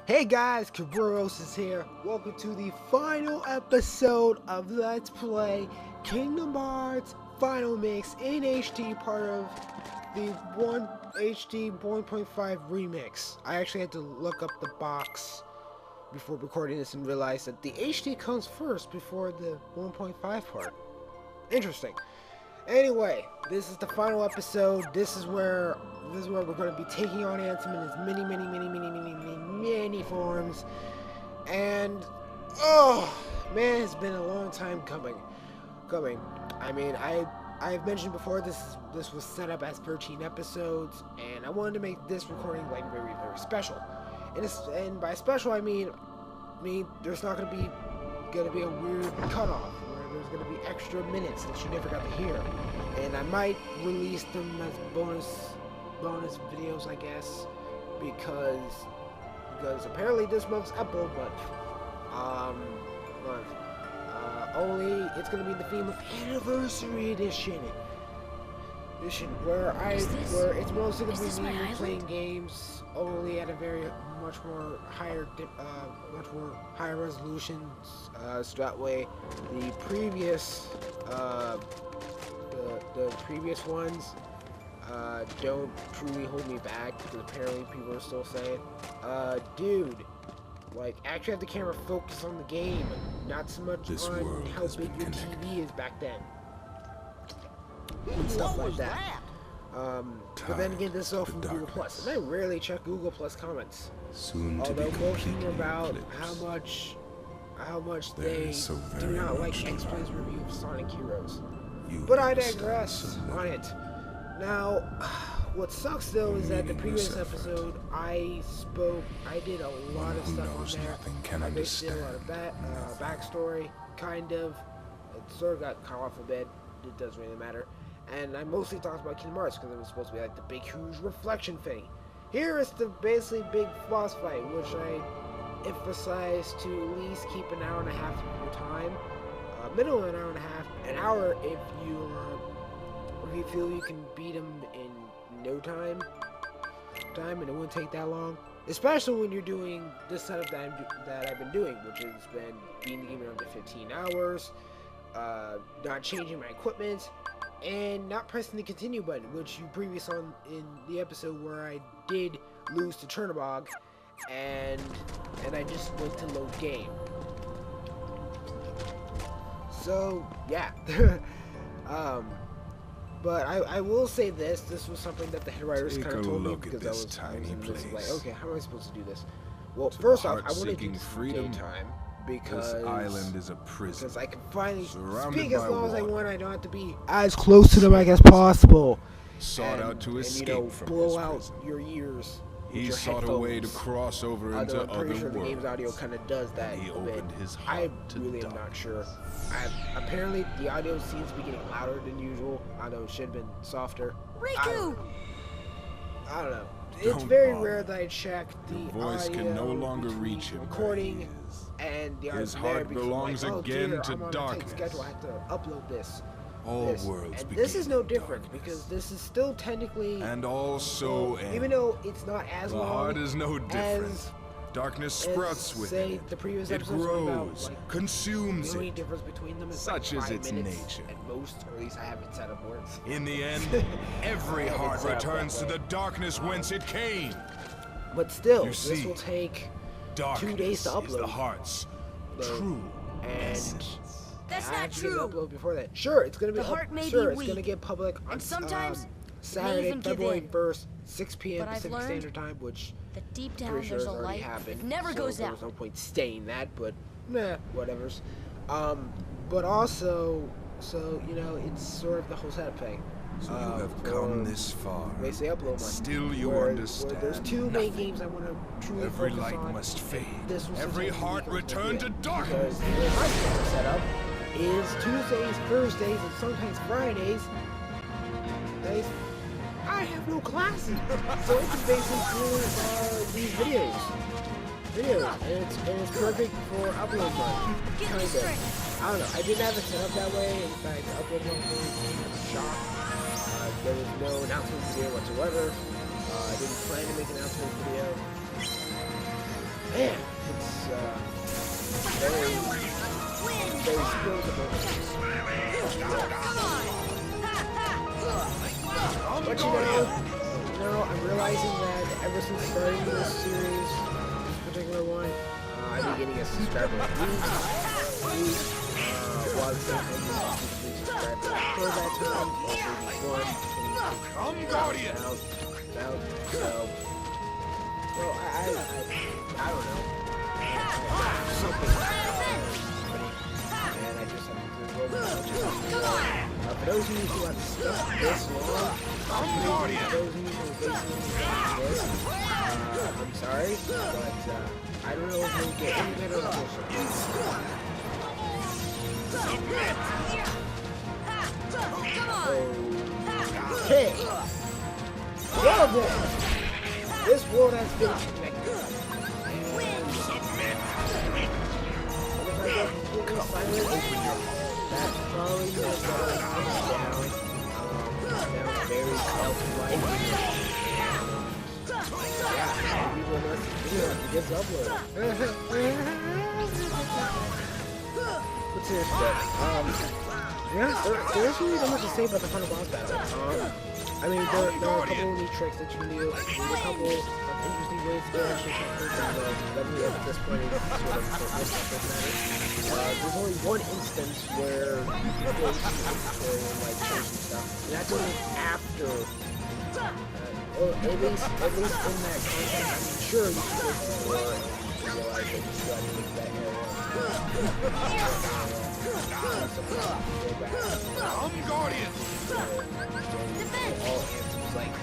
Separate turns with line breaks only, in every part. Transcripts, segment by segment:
Hey guys, COMPUTEROSIS here. Welcome to the final episode of Let's Play Kingdom Hearts Final Mix in HD, part of the 1 HD 1.5 remix. I actually had to look up the box before recording this and realized that the HD comes first before the 1.5 part. Interesting. Anyway, this is the final episode. This is where we're going to be taking on Ansem in his many forms. And oh man, it's been a long time coming. I mean, I've mentioned before this was set up as 13 episodes, and I wanted to make this recording like very special. And by special I mean there's not going to be a weird cutoff. There's going to be extra minutes that you never got to hear, and I might release them as bonus videos, I guess, because apparently this month's upload month, only it's going to be the theme of Anniversary Edition, where it's mostly going to be me playing games only at a much more higher resolutions, so that way the previous ones don't truly hold me back, because apparently people are still saying, dude, like, actually have the camera focus on the game, not so much on how big your TV is back then, and stuff like that. But then again, this is all from Google Plus, and I rarely check Google Plus comments. Although boasting about how much they do not like X-Play's review of Sonic Heroes. But I digress on it. Now, what sucks though is that the previous episode I did a lot of stuff on there. I basically did a lot of backstory, kind of. It sort of got cut off a bit. It doesn't really matter. And I mostly talked about Kingdom Hearts because it was supposed to be like the big, huge reflection thing. Here is the basically big boss fight, which I emphasize to at least keep an hour and a half of your time. Minimum an hour and a half. An hour if you feel you can beat him in no time, and it won't take that long. Especially when you're doing this setup that I've been doing, which has been beating the game in under 15 hours, not changing my equipment, and not pressing the continue button, which you previously on in the episode where I did lose to Chernobog, and I just went to load game. So yeah. But I will say this was something that the head writers kind of told me, because I was like, okay, how am I supposed to do this? Well, first off, I want to do this daytime, because
this island is a prison.
Because I can finally speak as long as I want. I don't have to be as close to the mic as possible.
Sought out to escape from
blow out your ears.
He sought a way to cross over into other worlds.
I'm pretty sure the game's audio kind of does that.
He opened his heart
I really am not sure. Apparently, the audio seems to be getting louder than usual, although it should have been softer.
Riku!
I don't know. It's very rare that I check the
voice
audio,
can no longer reach him.
Recording, and the
his heart belongs again to darkness.
Schedule. I have to upload this.
All worlds
and
begin
this is no
with
different,
darkness.
because this is still technically,
and also
even though it's not as
the
long,
heart is no different.
as
darkness sprouts within it.
The previous
It
episodes
grows,
about, like,
consumes
the only
it.
difference between them is
Such
like
is
5
its
minutes
nature.
at most, or at least I have it set up once.
In the end, every heart returns to the darkness whence it came.
But still,
You see,
this will take
Darkness
2 days to upload.
is the heart's true essence.
That's
I
not
have to get it
true.
upload before that. Sure, it's gonna be
The heart may
sure,
be
it's
weak,
gonna get public on
and sometimes it may
Saturday,
even give
February
in.
1st, 6 p.m.
But I've
Pacific
learned
Standard Time, which
That deep
I'm
down
pretty sure
there's
has
a
already
light
happened.
that never
so
goes
there's
out.
no point staying that, but nah, whatever's. But also, so you know, it's sort of the whole setup thing.
So you have come this far,
they say upload
and
month,
still you
where
understand
there's 2 main games I want to truly
Every
focus
light
on.
must fade.
This was
Every
such a
heart
unique
return to
idea,
darkness.
because the way my schedule set up is Tuesdays, Thursdays, and sometimes Fridays. I have no classes, so I can basically do these videos. And it's perfect for upload month, kind of. I don't know, I didn't have it set up that way. In fact, the upload month was kind of a shock. There was no announcement video whatsoever. I didn't plan to make an announcement video. Man, it's very skilled about it. But you know, I'm realizing that ever since starting this series, this particular one, I've been getting a subscriber while the same thing is subscribers for that time, or maybe one,
Guardian!
out, so, well, I don't know, something and I just have to do a little bit for those of you who have stuck this long, for those of you who basically this, I'm sorry, but I don't know if we'll get any better on this. Okay. Well then, this world has been connected. And if I get completely silent, that's probably means that I'm down very self-like. Yeah, we will not get uploaded. But seriously, yeah, there's really not much to say about the final boss battle. I mean, there are a couple of neat tricks that you can do. There's a couple of interesting ways to actually complete them, but at this point, it's sort of pointless. There's only one instance where you go to the inventory and like change some stuff, and that's only after. Or at least in that context, I'm sure you can go to the door and realize that you still have to make that area.
I'm Guardian!
All Ansem's like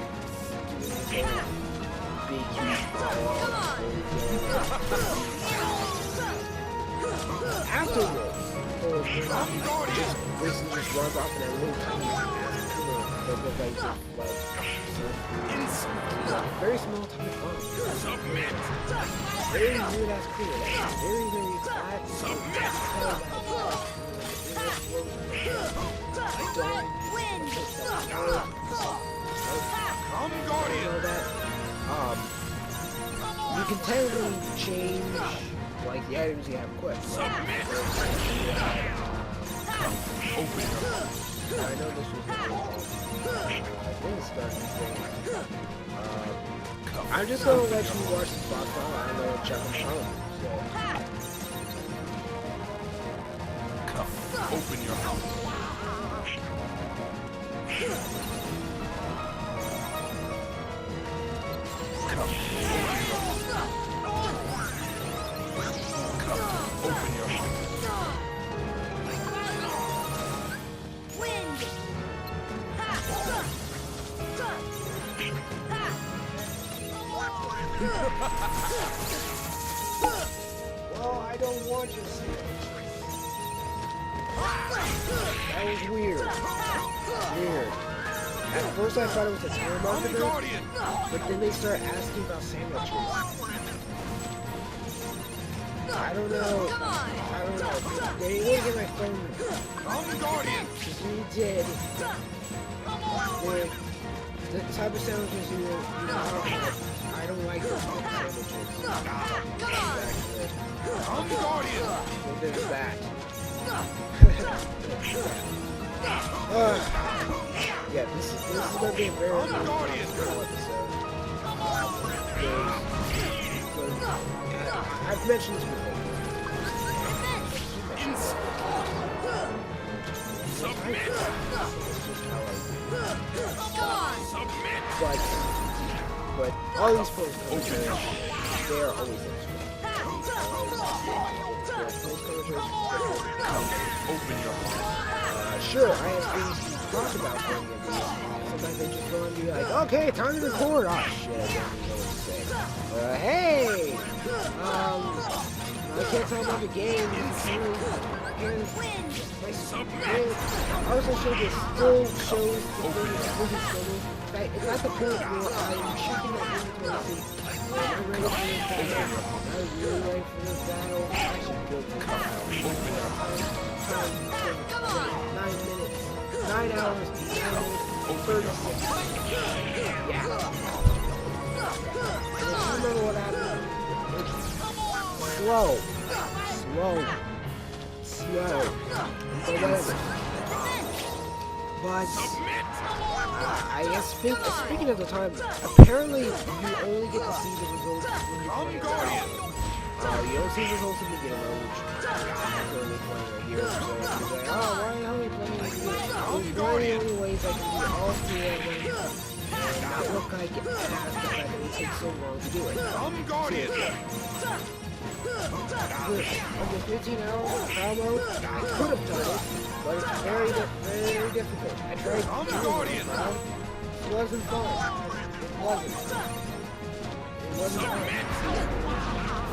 doing his big huge ball. Afterwards, just basically just runs off in that little tiny ass cooler that looks like very small tiny bomb. Very weird ass cooler. That's very flat.
Submit! I'm Guardian!
You know that? You can technically change like the items you have equipped.
Submit! Open your mouth.
I know this was I'm just gonna let you watch the box file. I'm gonna check them out.
Open your mouth. Open your mouth.
Well, I don't want you to see it. That was weird. At first I thought it was a telemarketer, but then they start asking about sandwiches. I don't know. They didn't get my phone number.
I'm Guardian!
Because we did. The type of sandwiches you were talking about, I don't like those type of sandwiches.
I'm Guardian!
Well, there's that. Yeah, this is going to be a very episode. I've mentioned this before.
Submit!
But all these posts, they are always interesting.
Open your heart.
Sure, I have things to talk about during the video. Sometimes they just go and be like, okay, time to record. Oh shit, I don't even know what to say. Hey! I can't talk about the game. I also showed this still shows the thing that wasn't showing. It's at the point where I'm checking my inventory to see am I ready for this battle? Am I really ready for this battle? I should build this battle. 9 minutes. 9 hours, 9 minutes, 36. Yeah. And if you remember what happened, slow. But I guess speaking of the time, apparently you only get to see the results when you play it. You don't see the results in the beginner mode, which I'm currently playing right here. So you say, oh, why the hell are you playing this game? There's very only ways I can do all three of them and not look like an ass the fact that it takes so long to do it. Under 15 hours of trial mode, I could have done it, but it's very difficult. I tried doing it, it wasn't fun. It wasn't fun.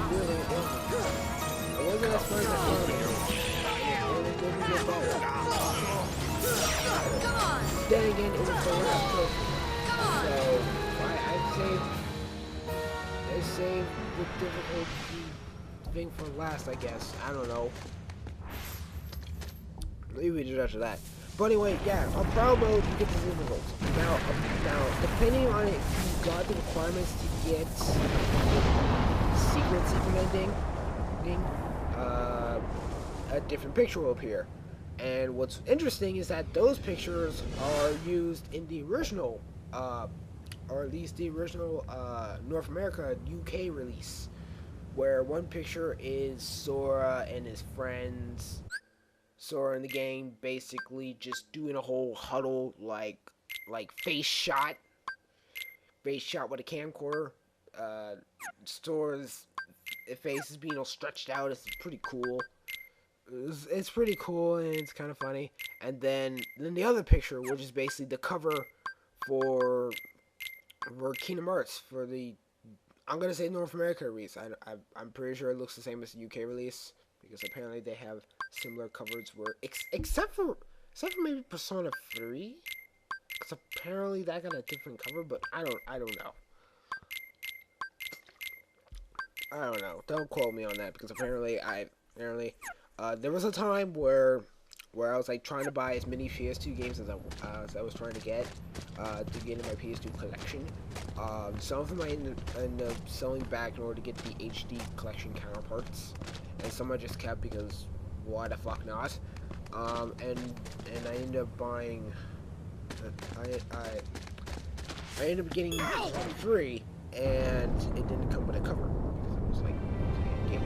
Really, it wasn't. It wasn't as fun as I thought it was. And it didn't get better. Then again, it was the last trophy. So, I saved the difficult thing for last, I guess. I don't know. Maybe we just after that. But anyway, yeah, on trial mode, you get the results. Now, depending on if you got the requirements to get secrets implementing, a different picture will appear. And what's interesting is that those pictures are used in the original, or at least the original North America UK release, where one picture is Sora and his friends, Sora and the gang, basically just doing a whole huddle, like face shot with a camcorder. Sora's face is being all stretched out. It's pretty cool. It's pretty cool and it's kind of funny. And then the other picture, which is basically the cover for Kingdom Hearts, for the, I'm gonna say North America release. I'm pretty sure it looks the same as the UK release, because apparently they have similar covers where except for maybe Persona 3, because apparently that got a different cover, but I don't know. Don't quote me on that, because apparently there was a time where I was like trying to buy as many PS2 games as I was trying to get into my PS2 collection. Some of them I ended up selling back in order to get the HD collection counterparts, and some I just kept because why the fuck not? And I ended up buying. I ended up getting 3, and it didn't come with a cover because it was like game.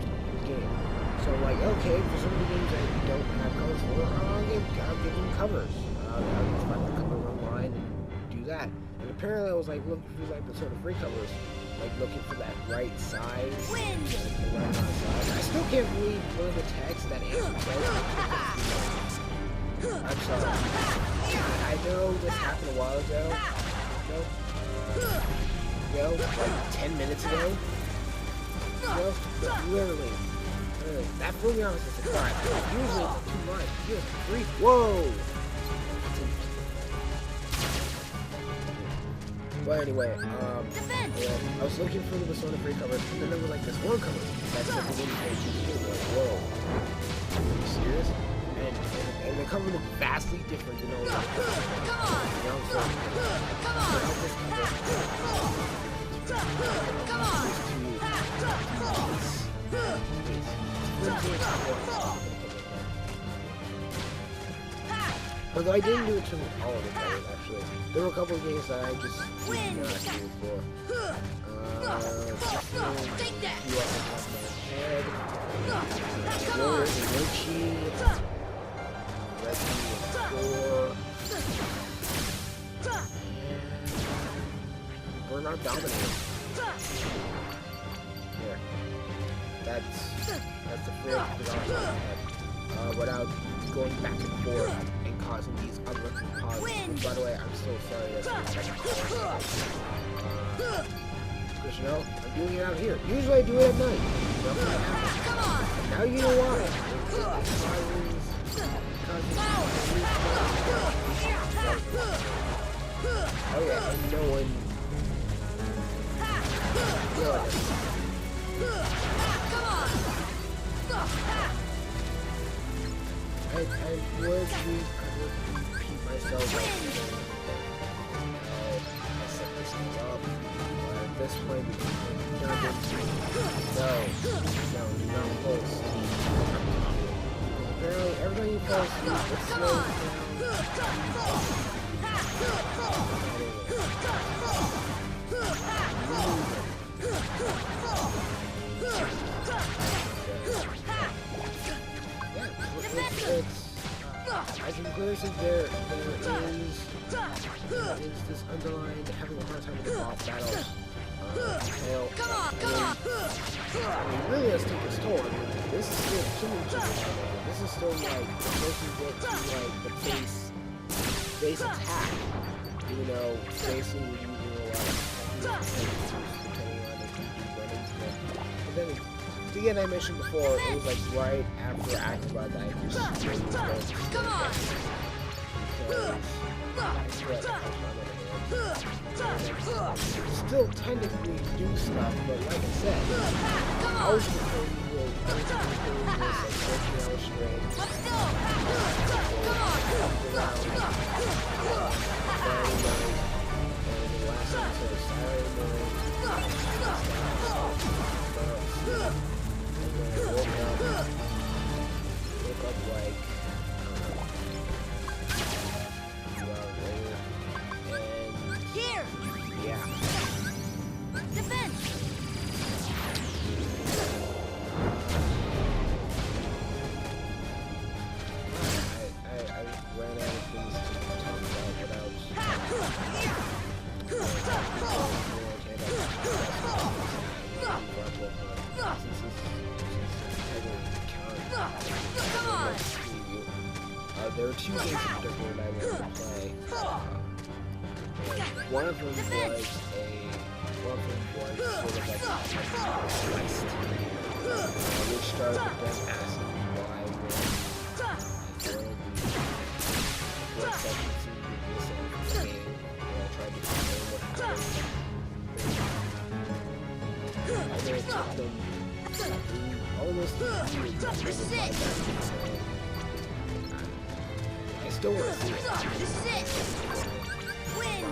So like, okay, for some of the games I don't have covers for, I'll give them covers. I'll just find the cover online and do that. And apparently I was like looking for like the sort of free covers, like looking for that right size. I still can't believe one of the texts that Ansem says. I'm sorry. I know this happened a while ago. Like 10 minutes ago. But literally. That threw me off as a surprise. Usually it's too much. Here's 3. Whoa! But anyway, I was looking for the Persona 3 covers, and then there was like this one cover that said the Winnie Page. Like, whoa. Are you serious? And the cover looked vastly different than all the other covers. You know, so although I didn't do it to all of the covers, actually. There were a couple of games that I just did not do it for. Burnout Dominator. Here. That's the fridge without going back and forth and causing these unlucky pauses. By the way, I'm so sorry that's the second because you know, I'm doing it out here. Usually I do it at night. And now you know why. Oh yeah, and no one. I would repeat myself I set this thing up. this point turned into no, not close. Apparently, every time you fall asleep, it slows down. I can clearly see there is this underlying having a hard time with the boss battles. Tail. I mean, really, let's take this toll. This is still killing people. This is still like making it to like the base attack. Even though basically we're using a lot of depending on if you do runnings. But then again, I mentioned before, it was like right after acting about that. Come on! Still technically do stuff, but like I said, I was recording this like 14 hours straight. Let's go! Come on! Friday night, and the last episode of Saturday morning. Woke up like 2 hours later, and here, yeah. Defense. I ran out of things to talk about without. Come on! There are two games in particular that I wanted to play. One of them was sort of like Speedster, which started with them asking me why I was what section seemed to be missing in the game, and I tried to explain what happened. And then it took them almost a year to
This is it!
I still want to see it.
This is it! Win!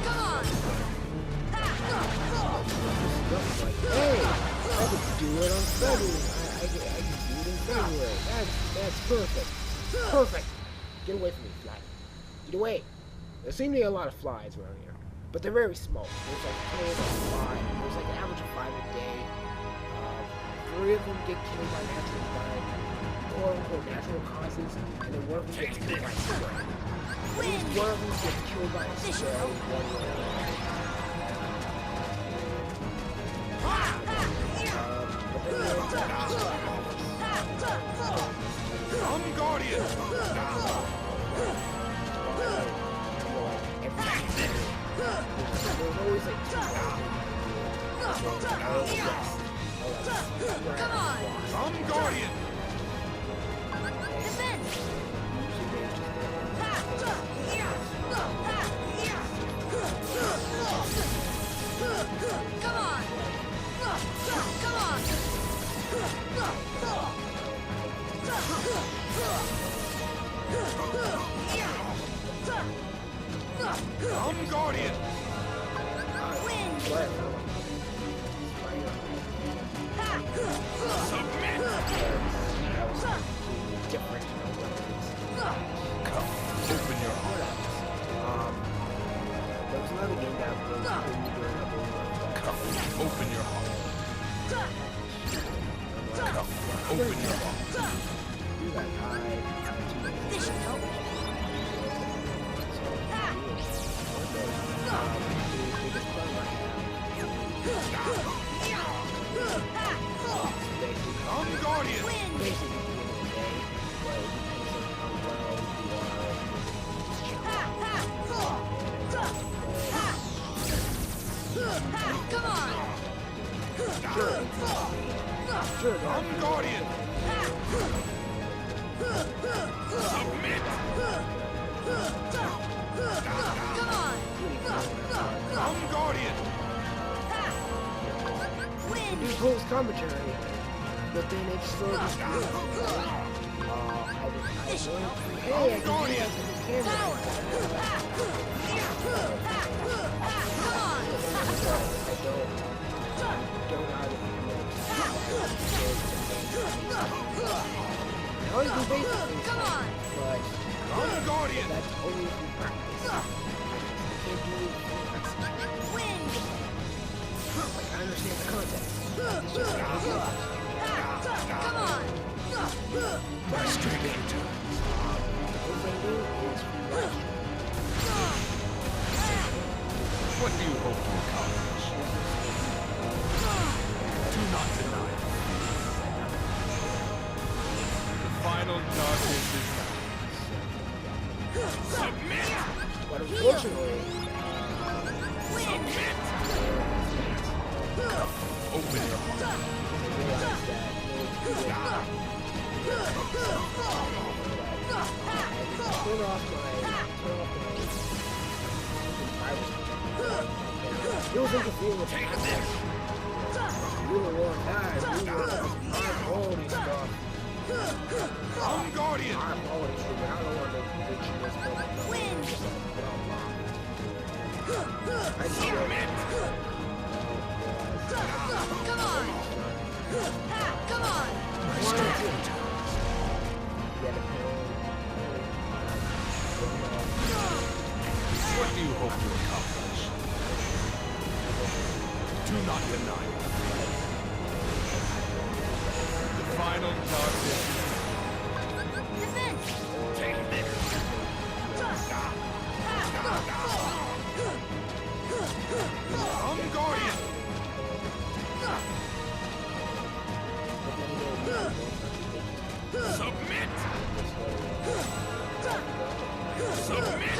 Come on!
Hey! I could do it on February. I could do it in February. That's perfect. Perfect! Get away from me, fly. Get away. There seem to be a lot of flies around here. But they're very small. There's like 5. There's like an average of 5 a day. 3 of them get killed by natural fire, 4 of them for natural causes, and then 1 of them gets killed by spray. At least 1 of them gets killed by a spray.
I'm Guardian!
There's always like 2
Come on!
I'm Guardian!
Defense! Come on! Come on!
I'm Guardian!
Win!
Submit!
Different,
Come, open your heart.
there was another game that was
Come, open your heart. Come, open your heart.
This should help.
I'm Guardian!
Win! Come on!
Sure,
I'm Guardian! Submit!
Come on!
I'm Guardian!
Win!
do post commentary, but then it's sort of
This should help.
Hey, I can do that with the camera.
Power. Come on.
Don't know how to do that. I always do basic things,
Come on.
but
Guardian!
that's only if you practice. I can't do it.
Wind.
Like, I understand the concept.
Come on.
My strength returns.
What they do is right.
What do you hope to accomplish? Do not deny it. The final darkness is now. Submit!
But unfortunately,
Wind.
Open your heart.
I realized that turn off my it was interfering with the access. Really long time. Really high quality stuff.
On Guardian!
High quality stuff. I don't want to mention this, but
Wind.
I just
Submit!
Come on. Come on.
My strength returns. What do you hope to accomplish? Do not deny it. The final darkness.
Defense.
Take this. On Guardian! Submit! Submit!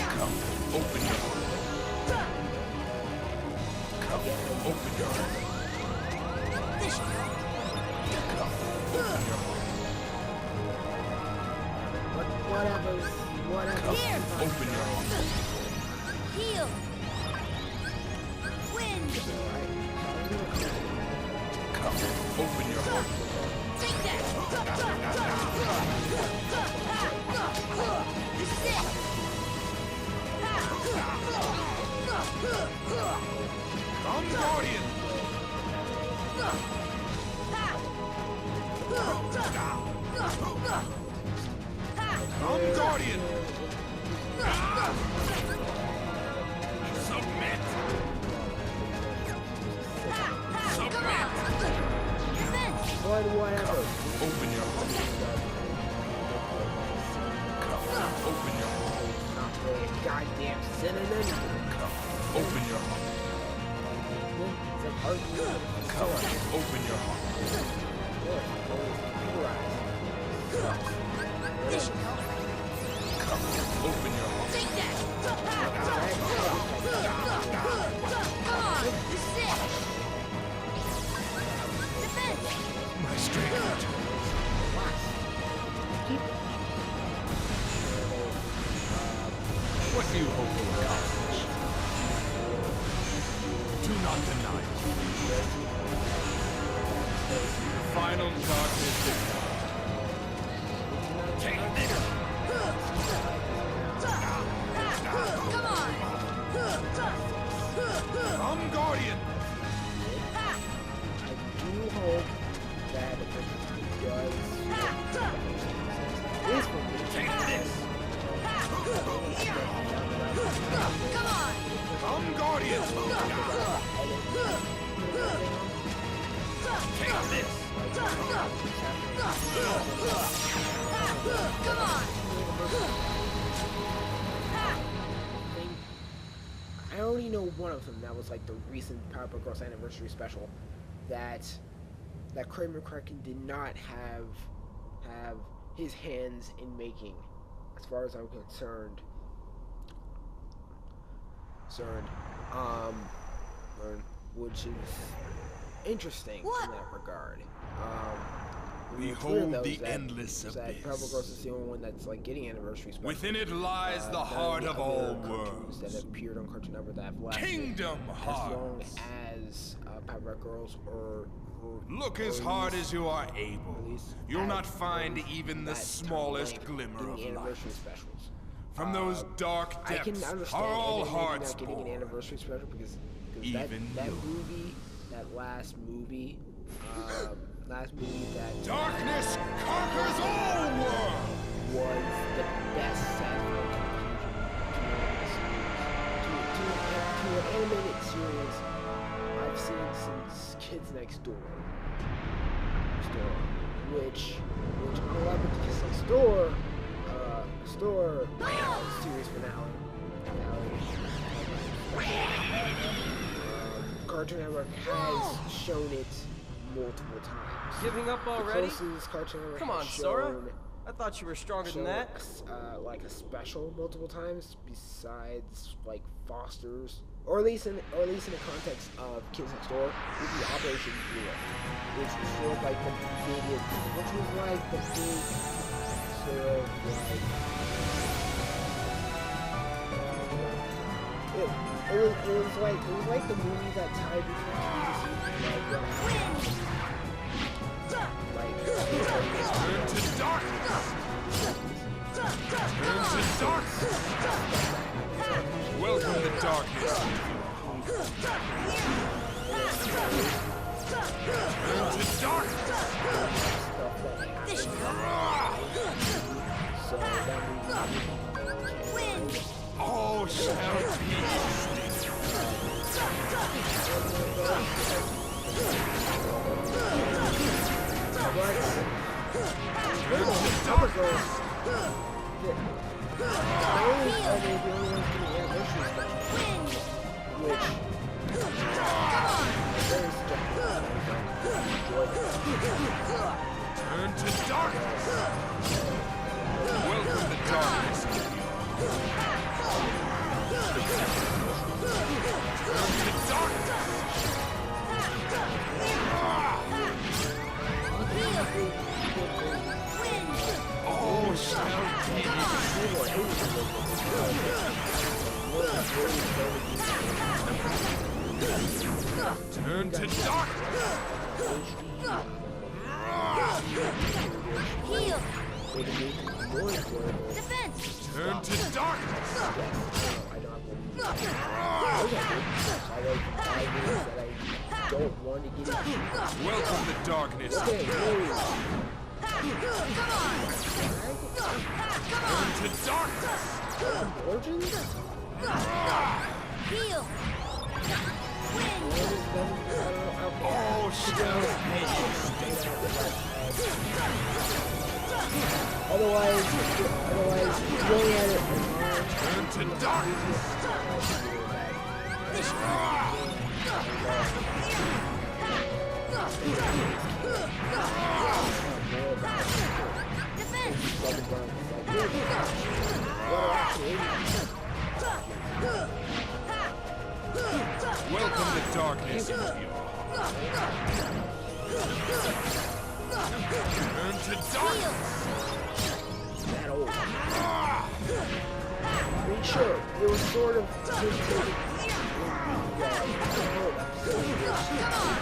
Come, open your heart. Come, open your heart.
This should help.
Come, open your heart.
Whatever.
Here.
Open your heart.
Heal. Wind.
Come, open your heart.
Take that. This is it.
On Guardian! On Guardian! Submit! Submit!
Defense.
Whatever.
Open your heart. Come, open your heart.
Not really a goddamn synonym.
Come, open your heart.
It's like arguing.
Come, open your heart.
This should help.
Come, open your heart.
Take that. Come on. This is it. Defense.
My strength returns. What do you hope to accomplish? Do not deny it. The final darkness is now. Take this!
Come on.
Come, Guardian!
I do hope that if it does, please for me.
Take this!
Come on.
Come, Guardian! Take this!
Come on.
I already know one of them that was like the recent Powerpuff Girls anniversary special that Kramer Kraken did not have his hands in making, as far as I'm concerned. Which is interesting in that regard.
Behold the endless abyss.
Powerpuff Girls is the only one that's like getting anniversary special.
Within it lies the heart of all worlds.
That have appeared on Cartoon Network that have lasted
Kingdom
as
Hearts.
long as as Power Girls or
Look as hard as you are able. You'll not find even the smallest glimmer of light.
Specials.
From those dark
I can
depths
understand
are all
Anime
hearts
not getting an
born.
anniversary special because
Even
that
you.
movie, that last movie that
Darkness conquers all worlds!
was the best sci-fi conclusion to an animated series I've seen since Kids Next Door. Which unlike Kids Next Door, series finale. Cartoon Network has shown it multiple times.
Giving up already?
The closest Cartoon Network
Come on,
has
Sora.
shown
I thought you were stronger than that.
like a special multiple times besides like Foster's, or at least in the context of Kids Next Door, would be Operation Zero, which was sort of like the biggest, which was like the big sort of like it was like the movie that tied between
Turn to darkness! Turn to darkness! Welcome the darkness. Turn to darkness! All shall be Turn to darkness! Welcome the darkness. Turn to darkness! All shall be Turn to darkness!
Heal! Defense!
Turn to darkness!
Don't want to get it.
Welcome the darkness.
Okay,
Turn to darkness!
Origins?
Heal!
All shall be
Otherwise, going at it.
Turn to darkness! Welcome the darkness. Turn to darkness!
That old. I mean, sure, it was sort of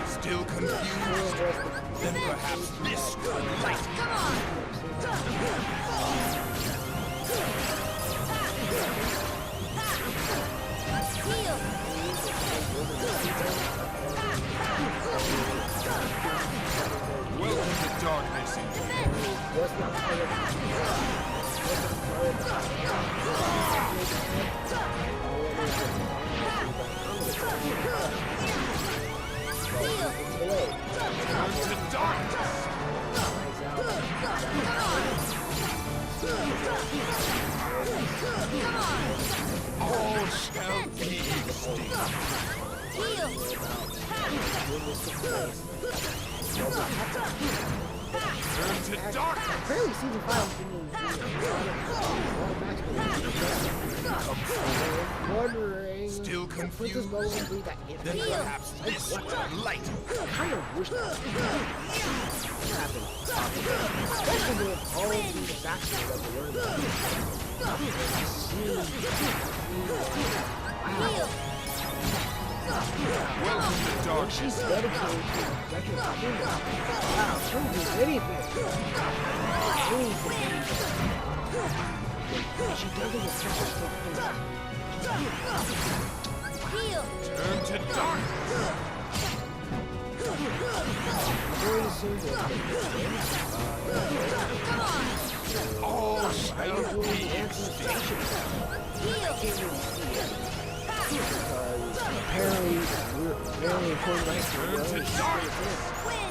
Still confused? Then perhaps this could light.
Heal!
Welcome to darkness.
was not part of
Turn to darkness! All shall be extinct. Turn to darkness!
Apparently season 5 wondering
Still confused? Then perhaps this will light.
I kind of wish that happened. Especially with all of these factions that we learned about.
Welcome to darkness.
She's dedicated to protecting the kingdom. Wow, she'll do anything. Anything. She doesn't respect her.
Heal.
Turn to darkness.
Very soon,
Come on.
All shall be
extinct.
Heal.
Because apparently we're very important right
Turn to darkness.
Win.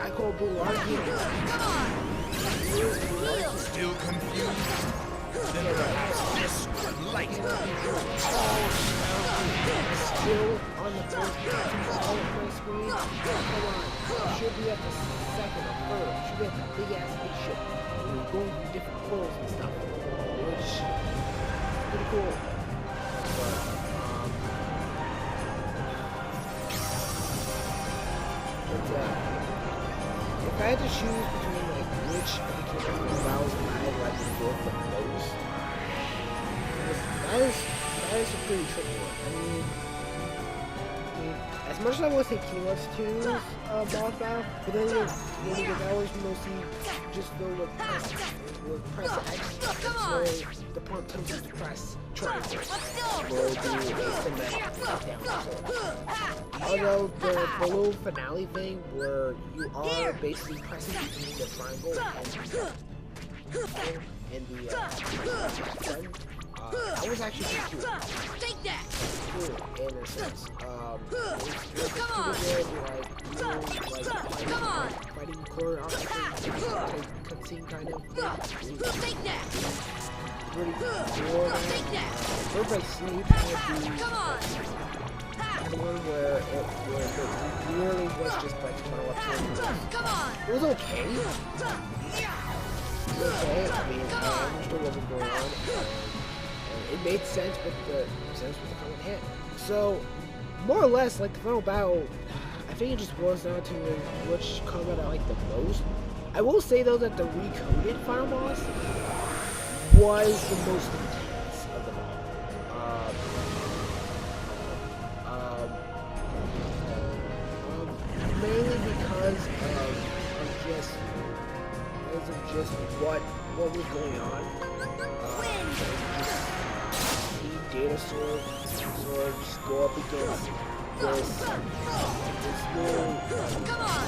I call Blue argument.
Come on. Heal.
Still confused? Then perhaps this one light. All
Still on the first all of my screen. Come on. Should be at the second or third. Should be at the big ass spaceship. We're going through different worlds and stuff. Which is pretty cool. If I had to choose between like which of the characters I like to work the most, that is a pretty tricky one. I mean, as much as I want to say Keynote's 2's boss battle, but then I always mostly just go with press X, so the prompt tells you to press triangle. Will do a cinematic down. Although the below finale thing, where you are basically pressing between the triangle and the button, that was actually pretty cool.
Take that.
Cool in a sense.
Come on.
Come on. Fighting choreography, cutscene kind of thing.
Take that.
Pretty cool.
Take that.
Perfect Sleep would be
Come on.
the one where it really was just like final episode.
Come on.
It was okay. It was okay. I mean, I understood what was going on. It made sense with the common hit. So, more or less, like the final battle, I think it just boils down to which combat I like the most. I will say though that the recoded final boss was the most intense of them all. Mainly because of just what was going on. Data sword just go up against this new
Come on.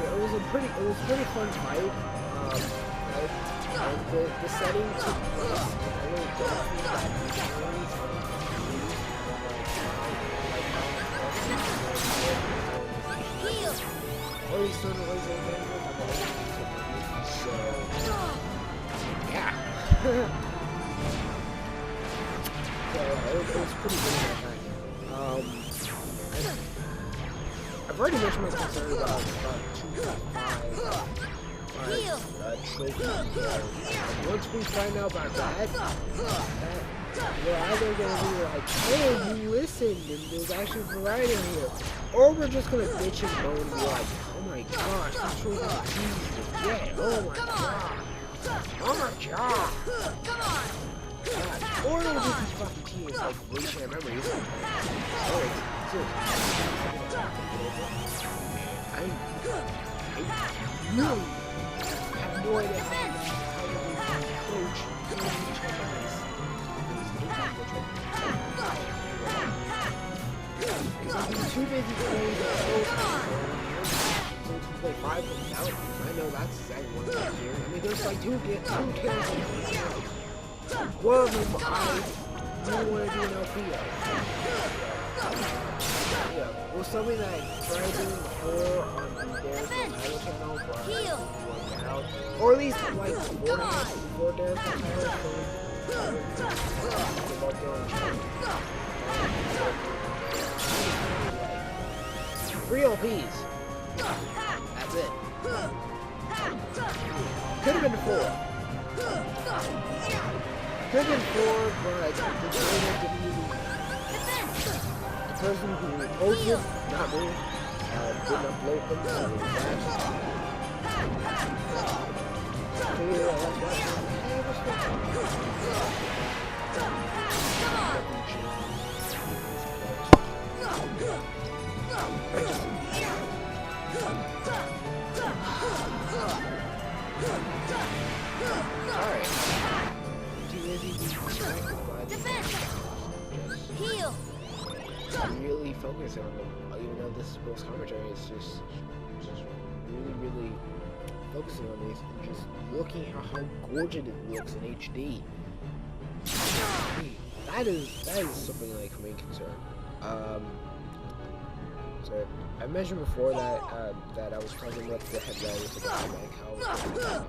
It was pretty fun fight. The setting took place in a little
Heal.
or he's sort of laser so yeah. So it was pretty good that time. I've already mentioned my concern about 2.5 trophy. Once we find out about that we're either gonna be like, hey, you listened and there's actually variety in here, or we're just gonna bitch and moan and be like, oh my gosh, this trophy is Jesus, yeah, oh my god, oh my god.
Come on.
God. Or it'll just be fucking tears like Rachel and memories. I really have no idea how to approach each memories. Because I've been too busy playing to play 5 of them out. I know that's exactly what I'm here. I mean, there's like two characters. One of them I really want to do an LP of. Yeah, well, something that I tried doing before on Dare's title channel, but it didn't work out. Or at least like before Dare's title, about Dare's channel. 3 LPs. That's it. Could have been 4. Could have been 4, but the creator didn't really. The person who posted, not me, didn't upload them, so
Heal.
Really focus on them, even though this is Will's commentary. It's just really focusing on these and just looking at how gorgeous it looks in HD. That is something like a main concern. So I mentioned before that that I was talking about the headlights about like how.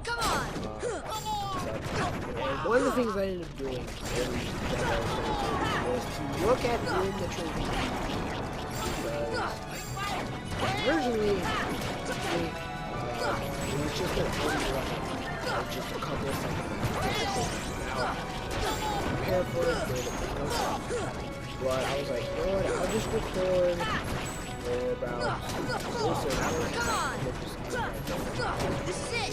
Come on.
And one of the things I ended up doing was to look at when the trophy. Originally, it was just just a couple of seconds. Prepare for it. But I was like, you know what? I'll just record for about also an hour.
This is it.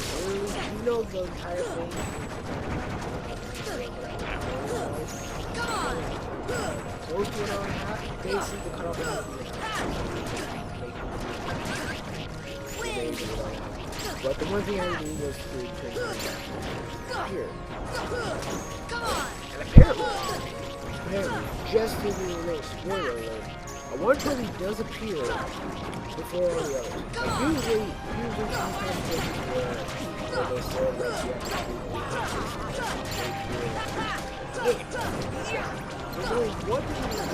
You know the entire thing.
Come on.
Close to an hour and a half. Basically, the cutoff but the one thing I did was to here.
Come on.
And apparently, just to be a little spoiler alert, a one trophy does appear before all the others. Like usually sometimes where they say that you have to do so there's one thing that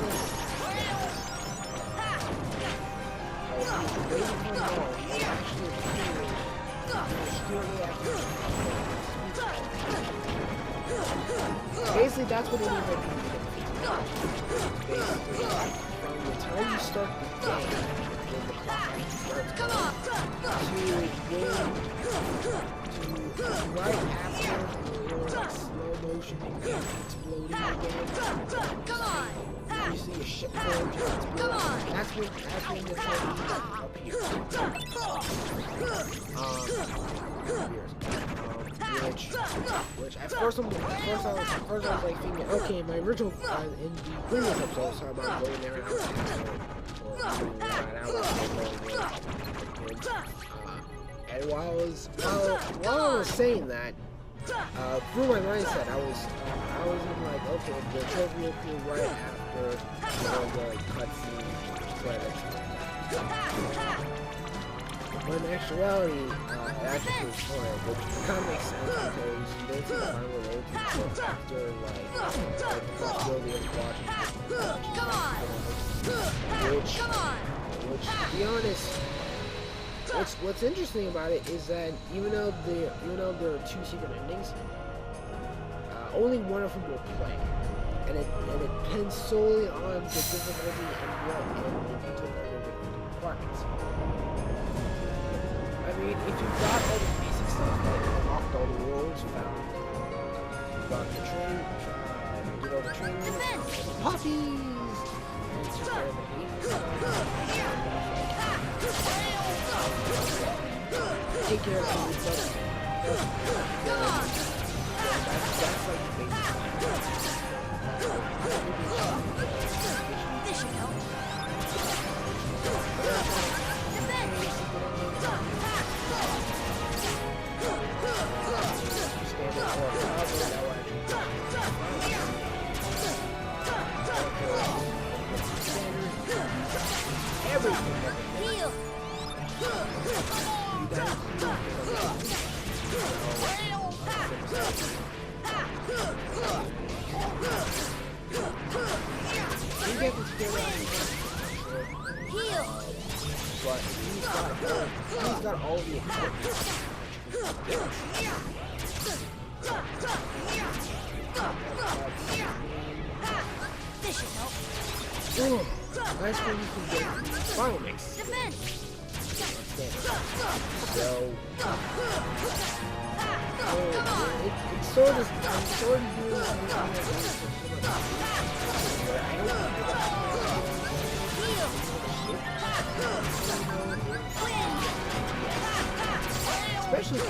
basically that's what it means by basically from the time you start the game when the clock starts
Come on.
to right after your slow motion begins exploding again.
Come on.
You see a ship form just explode.
Come on.
That's when the train is up here. Which at first I was like thinking, okay, my original in the previous episode was talking about going there and while I was saying that, through my mindset, I was in like, okay, the trophy will appear right after the cutscene credits. But in actuality, it actually was fine, which kind of makes sense because you don't see the final related until after like the possibility of watching.
Come on.
Which, to be honest, what's interesting about it is that even though there are two secret endings, only one of them will play, and it depends solely on the difficulty and what and different compartments. I mean, if you got all the basic stuff, like unlocked all the worlds, found you got the train, did all the training, the puppies, and took care of the take care of the stuff. That's like the basic.
This should help. Heal. Heal.
But he's got all the equipment.
This should help.
Boom! That's where you can get final mix.
Defend.
So, it's sort of doing especially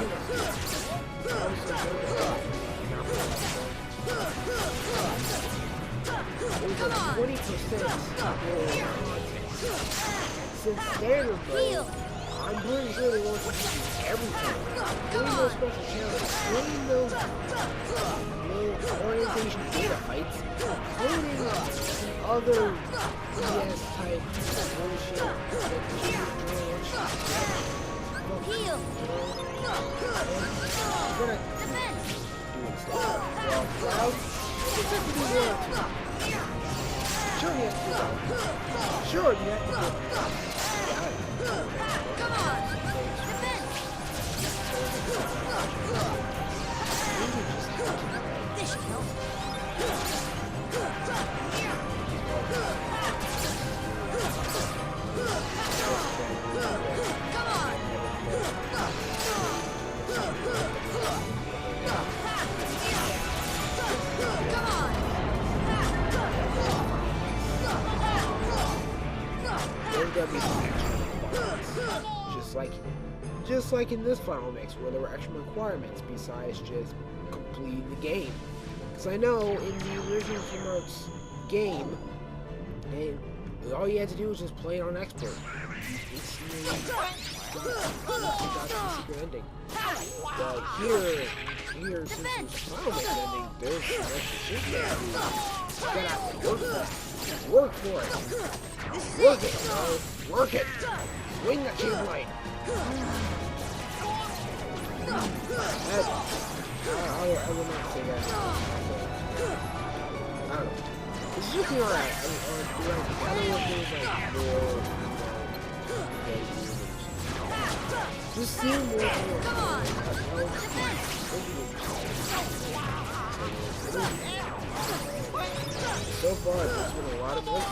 over 20% more content. Since standard mode, I'm pretty sure they want to do everything. Doing those special challenges, doing those orientation data fights, including other BS type bullshit that you
Heal. Defense.
Sure, you have to do that. Sure, you have to do that.
Come on. Defense. This should help. Come on.
Just like in this final mix, where there were extra requirements besides just completing the game. Because I know in the original Kingdom Hearts game, and all you had to do was just play it on expert. It's secret ending. But here, since it's final mix ending, there's some extra shit there. You gotta have to work for it. Work for it. Work it, bro. Work it. Swing that chain blade. I will not say that. I don't know. It's just alright. I don't know if there's like more. Just seeing more. So far, there's been a lot of noise.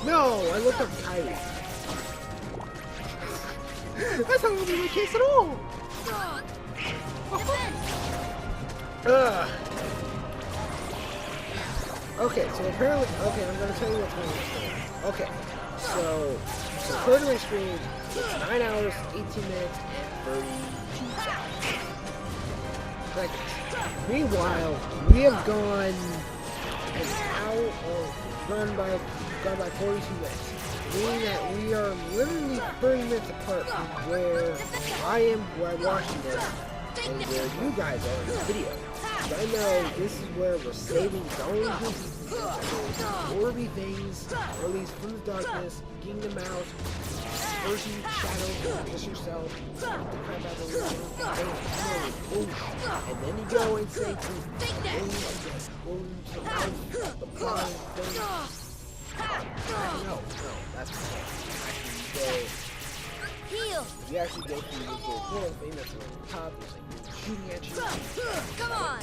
No, I looked up Kyrie. That's not really the case at all. Okay, so apparently, I'm gonna tell you what's going on. Okay, so according to my stream, it's 9 hours, 18 minutes, and 32 seconds. Meanwhile, we have gone an hour, or gone by 42 minutes. Meaning that we are literally 30 minutes apart from where I am, where I'm watching this, and where you guys are in the video. But I know this is where we're saving zones and orby things, released from the darkness, getting them out, first you shadow, just yourself, the crap out of the and then you go and say to the blind thing. No, that's the thing.
Heal.
You actually go through this little portal thing that's on top, it's like shooting at you.
Come on.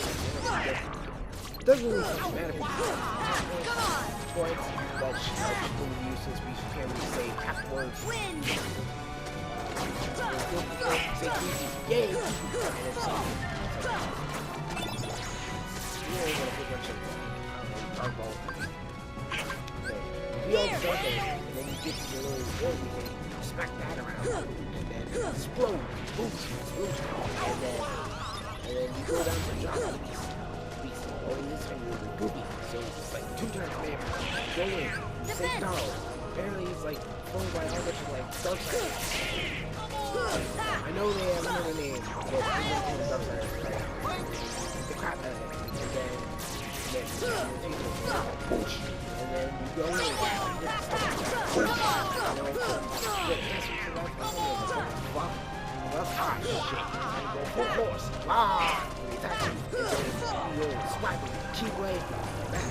It doesn't really matter.
Come on.
Points that people use since we can't really say half words.
Win.
Say easy game. And it's you all jump in, and then you get to the little wall, you smack that around, and then explode, boom, and then you go down to Java Beast. Only this time you're goopy, so it's like 2 times bigger. Go in, you say no. Apparently he's like phoned by all this like dark side. I know they have another name, but he's like the dark side, right? The crap out of it, and then push. And then you go in and full force. Swipe, keyblade,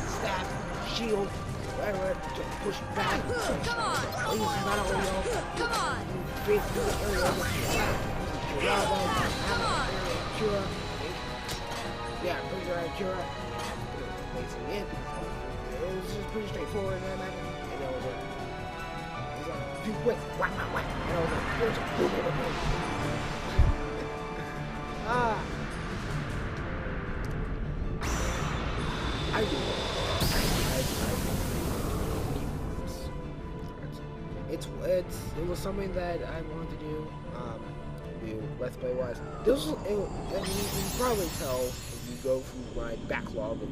stab, shield, whatever, just push back.
Come on. Come on.
Breathe through the area.
Come on.
Cura. Yeah, bring your Cura. Placing in. It was just pretty straightforward in that matter. And it was like, do quick, whack. And I was like, boom. it was something that I wanted to do. Let's Play wise. This was, you can probably tell if you go through my backlog of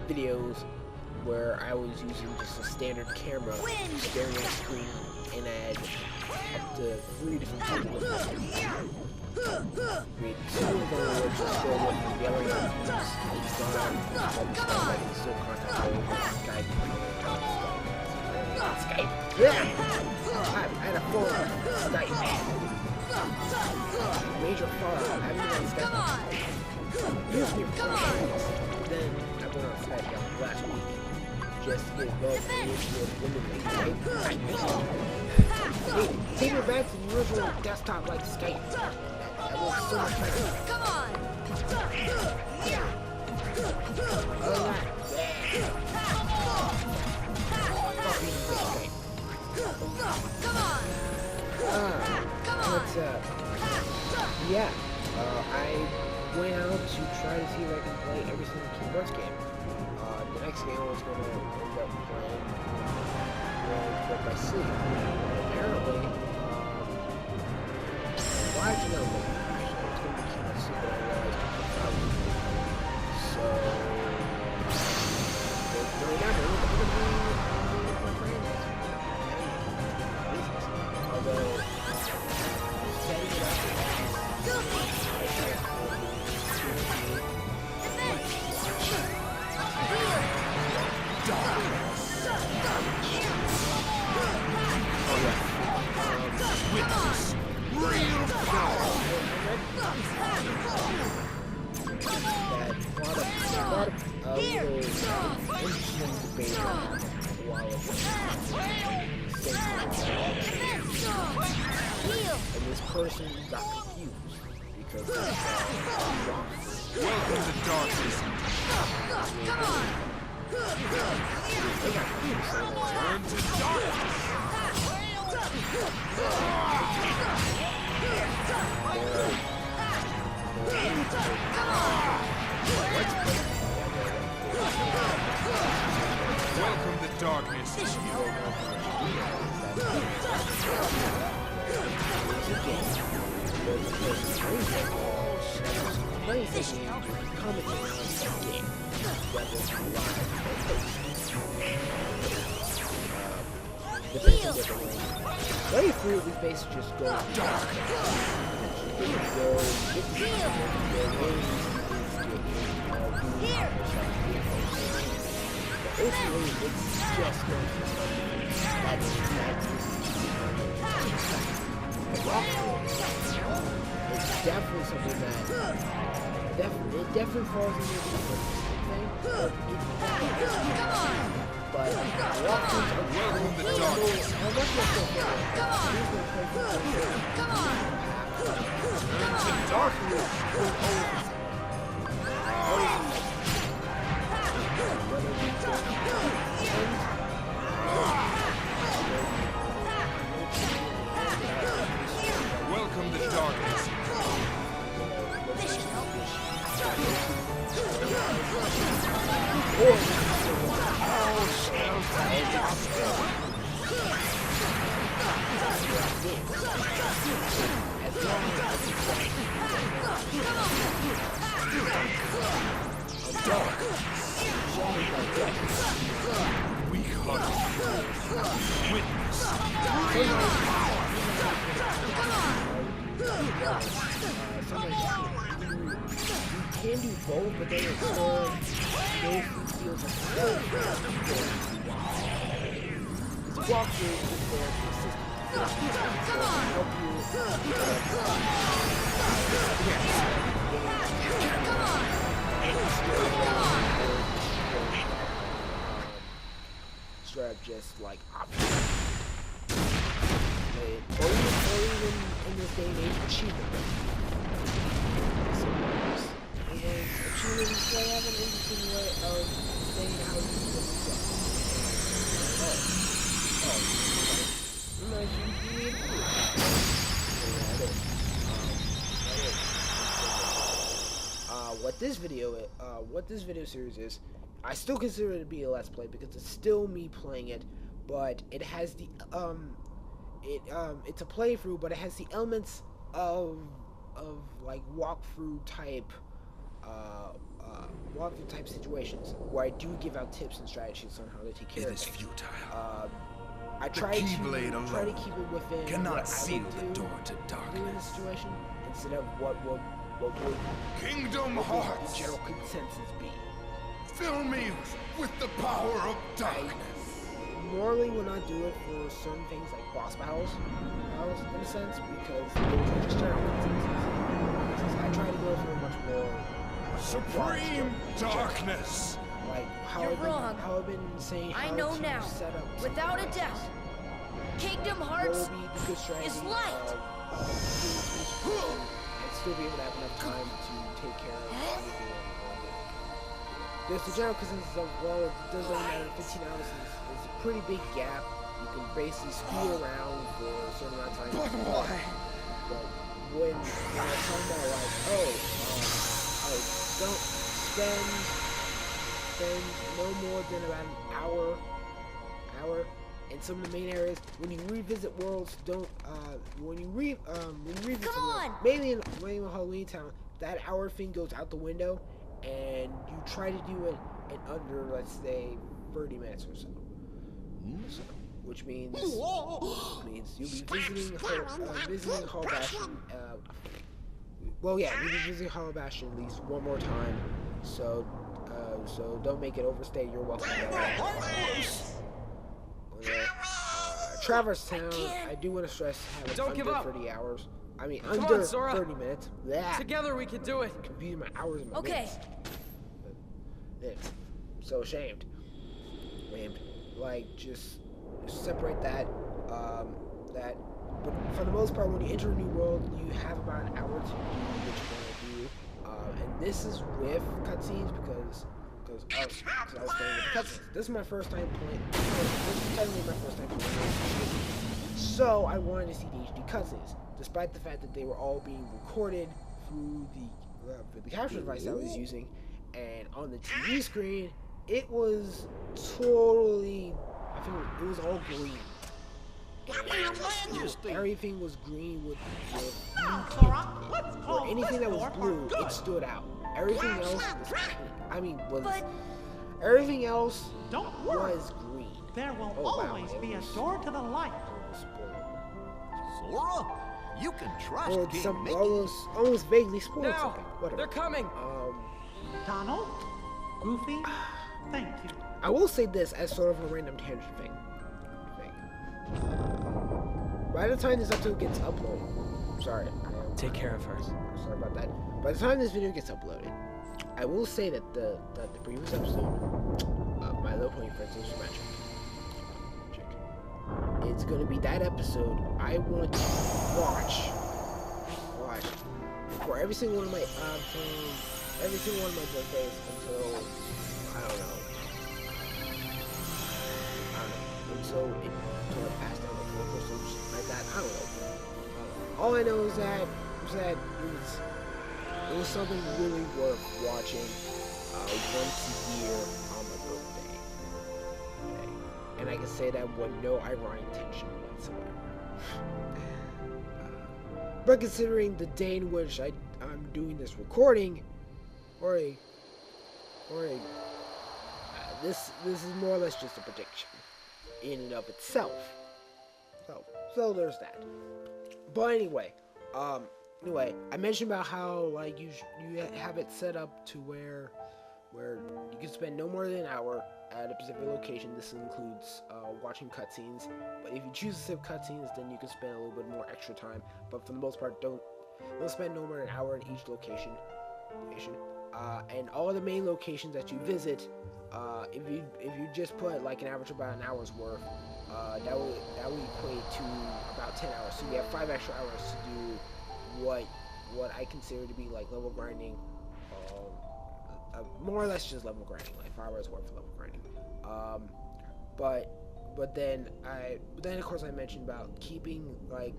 videos where I was using just a standard camera, staring at a screen, and I had up to 3 different people with me. I mean, 2 of them were just still with me. The other one is gone. I can still contact them over Skype. Skype. Yeah! I had a full Skype. Major fallout. I haven't been on Skype. Used me for then I went on Skype last week. Just to get involved in Skype. Take it back to the original desktop like Skype. That looks so much better.
Come on!
Other than that,
Come on!
Yeah, I went out to try to see if I can play every single Kingdom Hearts game. The next game I was going to end up playing was by Sea. Apparently, well, I actually don't know. Actually, I was going to be Kingdom Hearts 2, but I realized so, right now, I'm going to be with my friends. Although, setting it up,
Witness real power.
And this person got confused because
Welcome to darkness.
Come on!
they got confused.
Turn to darkness. Welcome to darkness.
Very free, we basically just go dark. Ultimately, it's just going to be that's it's definitely something that it definitely falls into the thing. But walkthroughs are
Welcome to darkness.
Come on!
To darkness. Welcome to darkness.
This should help.
Weak heart. Witness.
You can do both, but then it's more feels it's a walkthrough is there to assist you. Help you strap just like options. Or even in this day and age, achievement. And achievements may have an interesting way of saying how you can get stuff. What this video series is, I still consider it to be a Let's Play because it's still me playing it but it has the it's a playthrough, but it has the elements of like walkthrough type situations where I do give out tips and strategies on how to take care of
It is
things.
futile.
I
The
try to
Keyblade alone
keep it within
cannot
what I
seal
would
the
do
door to
in this
darkness.
situation instead of what would
Kingdom
the
Hearts,
general consensus be.
fill me with the power of darkness.
Normally will not do it for certain things like boss battles, in a sense, because they're just general consensus. I try to go for a much more
Supreme darkness.
like how
You're
I've
wrong.
been saying how
I know
to
now,
set up
without a
something
doubt. Kingdom
what
Hearts
would be the good strategy
is light.
And still be able to have enough time to take care of anything. There's the general consensus of, well, it doesn't matter, 15 hours is a pretty big gap. You can basically speed around for a certain amount of time.
But why?
But when I'm talking about like, don't spend no more than about an hour in some of the main areas. When you revisit worlds, when you revisit
Come
worlds,
on!
mainly in Halloween Town, that hour thing goes out the window, and you try to do it in under, let's say, 30 minutes or so. Which means you'll be visiting Hall Bastion. Well, yeah, you'll be visiting Hall Bastion at least one more time. So don't make it overstay your welcome. Traverse Town, I do want to stress have it
Don't give
under
up.
30 hours. I mean,
Come
under
on, Sora.
30 minutes. Blah.
Together we can do it.
Confusing my hours and my
Okay.
minutes. So ashamed. Like, just separate that. But for the most part, when you enter a new world, you have about an hour to do what you want to do. And this is with cutscenes because I was playing with the cutscenes. This is my first time playing. This is technically my first time playing. So I wanted to see the HD cutscenes, despite the fact that they were all being recorded through the capture device I was using, and on the TV screen, it was totally. I think it was all green. Everything was green with or anything that was blue, it stood out. Everything else was everything else was green.
There will
Oh, wow,
always
it
be a
was-
door to the light.
Sora, you can trust
Or
King
some
Mickey.
almost vaguely spoiled
Now,
something. Whatever.
they're coming.
Donald? Goofy? Thank you.
I will say this as sort of a random tangent thing. By the time this episode gets uploaded, sorry.
Take care of her.
Sorry about that. By the time this video gets uploaded, I will say that the previous episode of My Little Pony Princess Magic, it's gonna be that episode I want to watch for every single one of my every single one of my birthdays until until it sort of passed down the floor or something like that. I don't know. All I know is that it was something really worth watching once a year on my birthday. Okay. And I can say that with no ironic intention whatsoever. But considering the day in which I'm doing this recording, this is more or less just a prediction in and of itself. So there's that. But anyway, I mentioned about how like you have it set up to where you can spend no more than an hour at a specific location. This includes watching cutscenes. But if you choose to skip cutscenes, then you can spend a little bit more extra time. But for the most part, don't spend no more than an hour in each location. And all the main locations that you visit, if you just put like an average about an hour's worth, that would equate to about 10 hours. So you have 5 extra hours to do what I consider to be like level grinding, more or less just level grinding, like 5 hours worth of level grinding. But then of course I mentioned about keeping like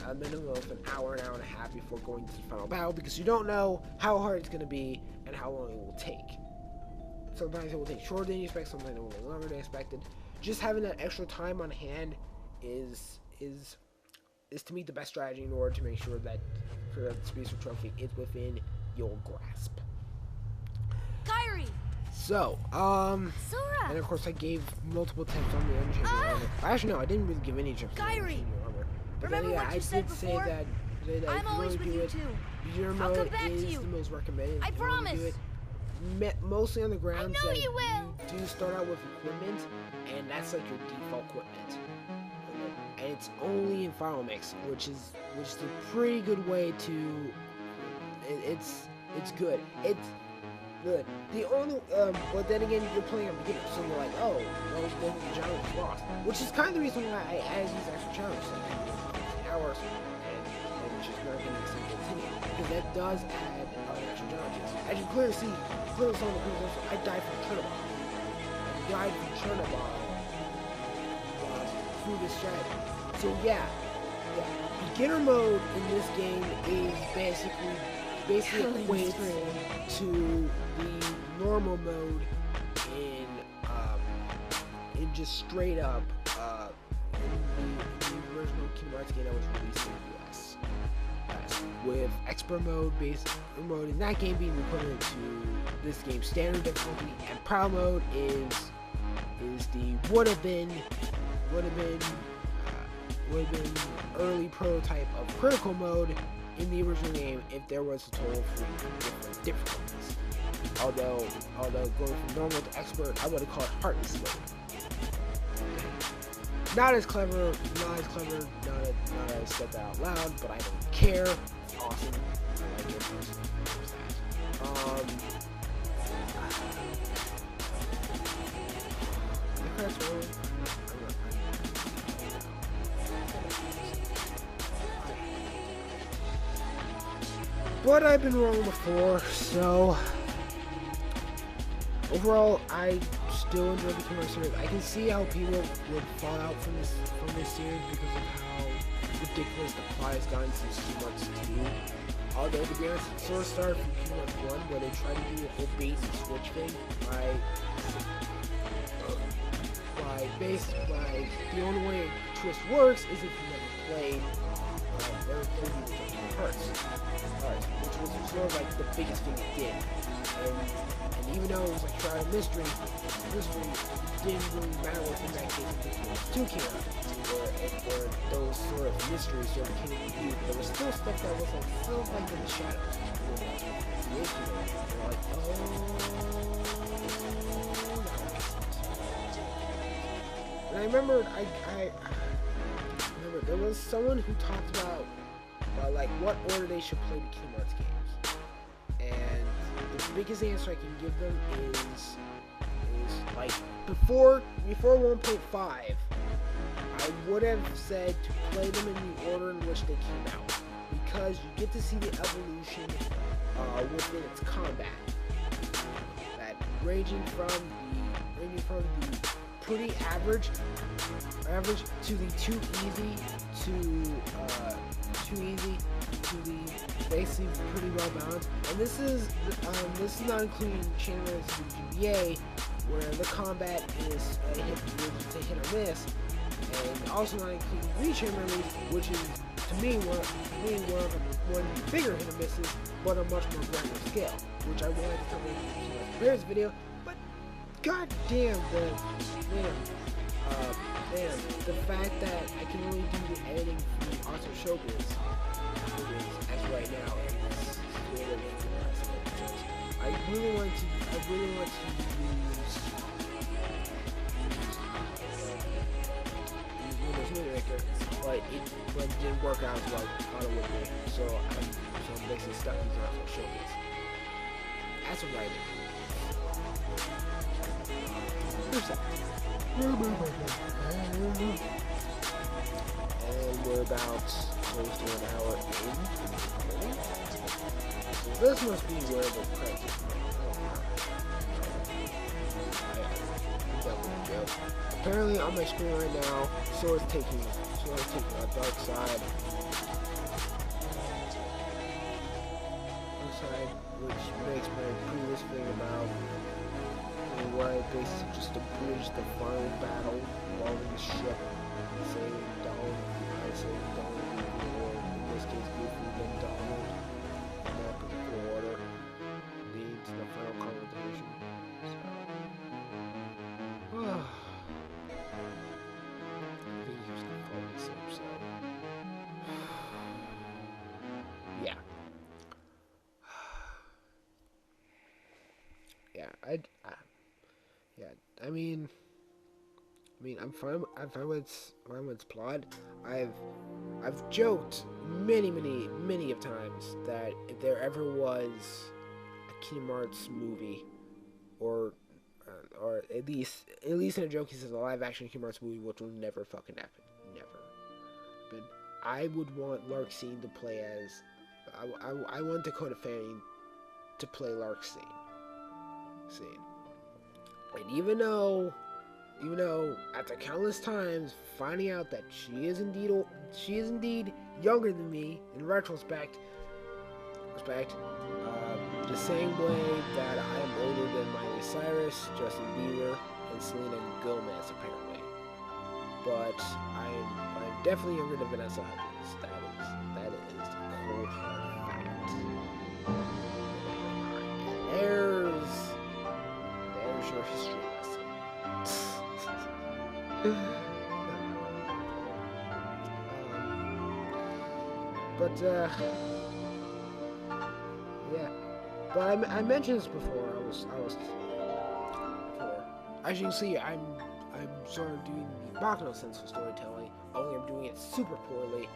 a minimum of an hour and a half before going to the final battle, because you don't know how hard it's going to be and how long it will take. Sometimes it will take shorter than you expect, sometimes it will take longer than expected. just having that extra time on hand is to me the best strategy in order to make sure that the Speedster trophy is within your grasp.
Kyrie!
So,
Sora!
and of course I gave multiple tips on the Unchanging armor. Actually, no, I didn't really give any tips on the
Kyrie!
Unchanging armor. But
Remember
then, yeah,
what you
I
said
did
before?
say that if
I'm
you
always
want to
with
do
you
it,
too.
beginner
I'll
mode
come back to
is
you.
the most recommended.
I
If you want to do
promise.
it, mostly on the grounds
know
that
you will.
you do start out with equipment, and that's like your default equipment. And it's only in Final Mix, which is a pretty good way to. It's good. It's good. The only but then again, you're playing on beginner, so you're like, oh, well, then the challenge is lost. Which is kind of the reason why I added these extra challenges, like hours, and just not getting the same continue, because that does add extra challenges. As you clearly see, saw in the previous episode, I died from Chernobyl. Through this strategy. So yeah, beginner mode in this game is basically equates to the normal mode in just straight up in the original Kingdom Hearts game that was released in the US. With expert mode, basic mode in that game being equivalent to this game's standard difficulty, and proud mode is the would have been early prototype of critical mode in the original game if there was a total of 3 different difficulties. Although going from normal to expert, I would have called heartless mode. Not as clever, not as said that out loud, but I don't care. It's awesome. I like it. But I've been wrong before, so overall, I still enjoy the Kingdom Hearts series. I can see how people would fall out from this series because of how ridiculous the plot has gotten since Kingdom Hearts 2. Although, to be honest, it sort of started from Kingdom Hearts 1, where they tried to do a whole bait and switch thing by the only way a twist works is if you never played Kingdom Hearts, which was sort of like the biggest thing it did. And even though it was like Shroud of Mystery, it didn't really matter in that case if it was 2 came out, where those sort of mysteries sort of came into view. There was still stuff that was like sort of like in the shadows. You're like, and I remember there was someone who talked about like what order they should play the Kingdom Hearts games, and the biggest answer I can give them is like before 1.5, I would have said to play them in the order in which they came out, because you get to see the evolution within its combat, that ranging from the pretty average to the too easy to the basically pretty well balanced. And this is not including channels of GBA, where the combat is a hit or miss, and also not including reach memories, which is to me one of the bigger hit or misses, but a much more grander scale, which I wanted to cover in the previous video. But god damn the fact that I can only do the editing from Auto Showbiz as right now is really impressive. I really want to use Windows Movie Maker, but it didn't work out as well as I thought it would be. So I'm basically stuck using Auto Showbiz. As of right now. And we're about close to an hour in. So this must be where the credits go. Apparently on my screen right now, Sora's taking a dark side. Which makes my previous thing about where I basically just abridged the final battle involving the ship, saying Donald, or in this case Goofy, then Donald, in that particular order, leading to the final confrontation. So, I think he was gonna fall asleep, so. Yeah. Yeah, I mean, I'm fine with its plot. I've joked many of times that if there ever was a Kingdom Hearts movie, or at least in a joke, he says a live action Kingdom Hearts movie, which will never fucking happen, never. But I would want Larxene to play as, I want Dakota Fanning to play Larxene. And even though after countless times finding out that she is indeed younger than me in retrospect, the same way that I am older than Miley Cyrus, Justin Bieber, and Selena Gomez apparently, but I'm definitely younger than Vanessa Hudgens. That is cold hard fact. And there's your history lesson. Yeah. But I mentioned this before. As you can see, I'm sort of doing the Bakano sense of storytelling. Only I'm doing it super poorly,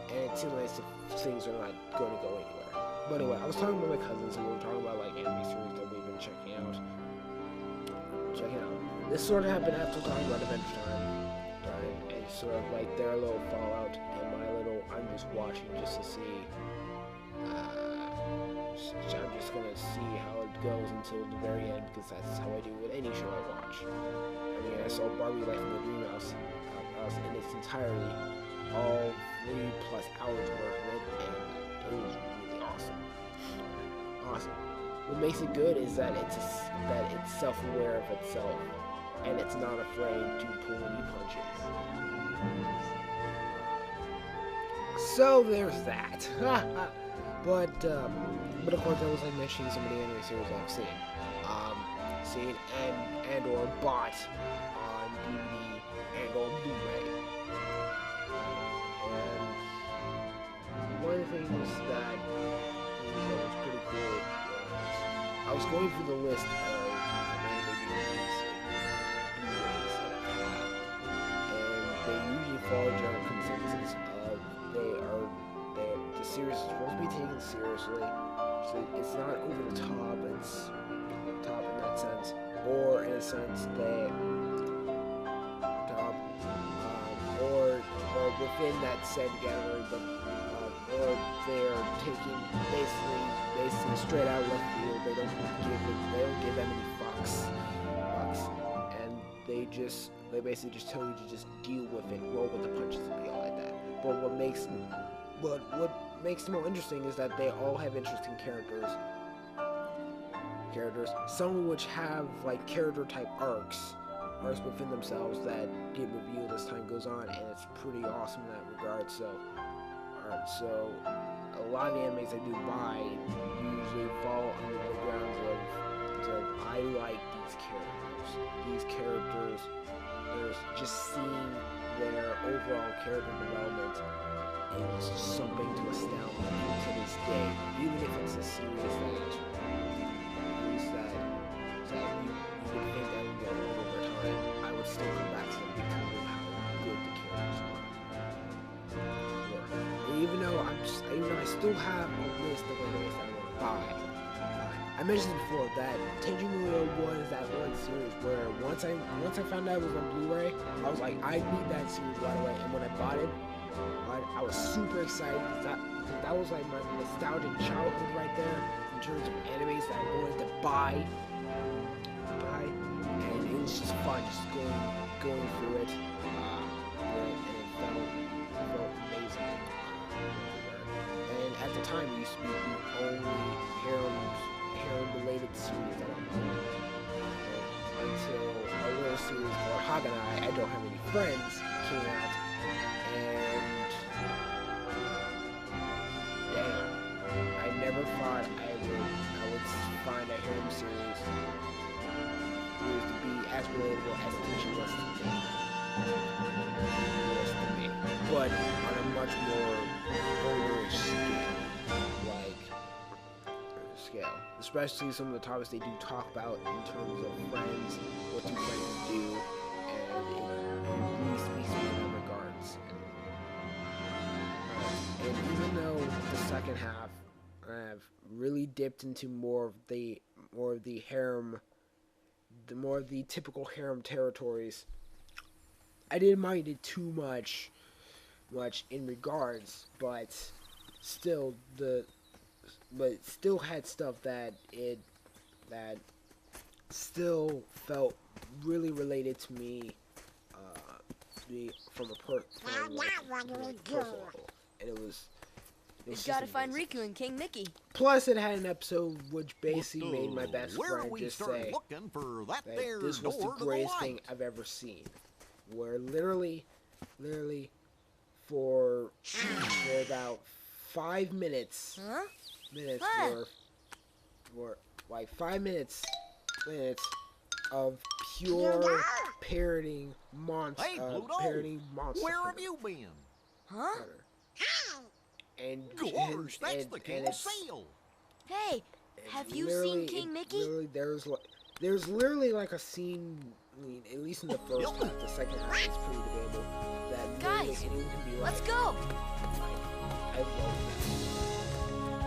and it seems like things are not going to go anywhere. But anyway, I was talking with my cousins, and we were talking about like anime series that we've been checking out. This sort of happened after talking about Adventure Time, and sort of like their little fallout, and my little, I'm just watching just to see, I'm just gonna see how it goes until the very end, because that's how I do with any show I watch. I mean, I saw Barbie Life in the Dreamhouse in its entirety, all 3+ hours worth of it, and it was really awesome. What makes it good is that it's self-aware of itself, and it's not afraid to pull any punches. So there's that. But of course, I was like mentioning some of the anime series I've seen and or bought on DVD and or Blu-ray. And one of the things that was pretty cool was I was going through the list of anime DVDs and Blu-rays that I have, and they usually follow general consensus of the series is supposed to be taken seriously, so it's not over the top. It's top in that sense, or in a sense that or within that said category, but or they're taking basically straight out left field. They don't give them any fucks, and they basically just tell you to just deal with it, roll with the punches and be all like that. But what makes them more interesting is that they all have interesting characters, some of which have like character type arcs within themselves that get revealed as time goes on, and it's pretty awesome in that regard. So a lot of the animes I do buy usually fall under the grounds of I like these characters. There's just seeing their overall character development, and it's just something to astound me to this day, even if it's a series that you would think that would get old over time. I would still come back to them because of how good the characters are. And even though I still have a list of animes that I want to buy. I mentioned before that Tenji Muyo was that one series where once I found out it was on Blu-ray, I was like, I need that series right away. And when I bought it, I was super excited because that was like my nostalgic childhood right there in terms of animes that I wanted to buy, and it was just fun just going through it, and it felt amazing. And at the time, it used to be the only harem-related series that I owned. Friends came out, and damn, I never thought I would find a harem series to be as relatable as teaching was to me, but on a much more older scale, especially some of the topics they do talk about in terms of friends, what do friends do, and it really speaks to me in that regards. And even though the second half I've really dipped into more of the harem, more of the typical harem territories, I didn't mind it too much in regards, but still still had stuff that still felt really related to me, from a personal level, and it was
Gotta find Riku and King Mickey.
Plus, it had an episode which basically made my best
where
friend
we
just
start
say
looking for that
that
there
this was the
door to
greatest thing
light.
I've ever seen. Where literally for about 5 minutes,
Huh?
were like 5 minutes of pure parroting monster.
Hey, Pluto,
Parroting monster.
Where have you been?
Huh?
And
Gosh, that's
and,
the
and
King of
it's-
Hey,
Sail.
have you
literally-
seen King
it
Mickey?
literally- there's literally like a scene, I mean, at least in the first half, the second half is pretty debatable, that literally
Guys,
anyone can be like,
Let's go.
I love that.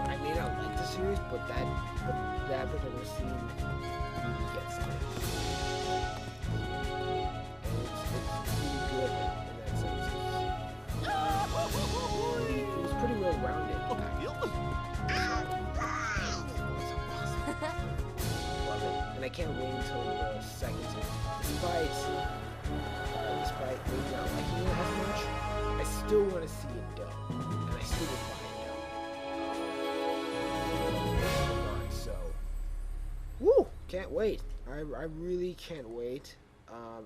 I may not like the series, but that particular scene really gets me. And it's really good in that sense. It was pretty well rounded. Love it, and I can't wait until the second season. Despite maybe not liking it as much, I still want to see it done, and I still would buy it done. So, woo! Can't wait. I really can't wait.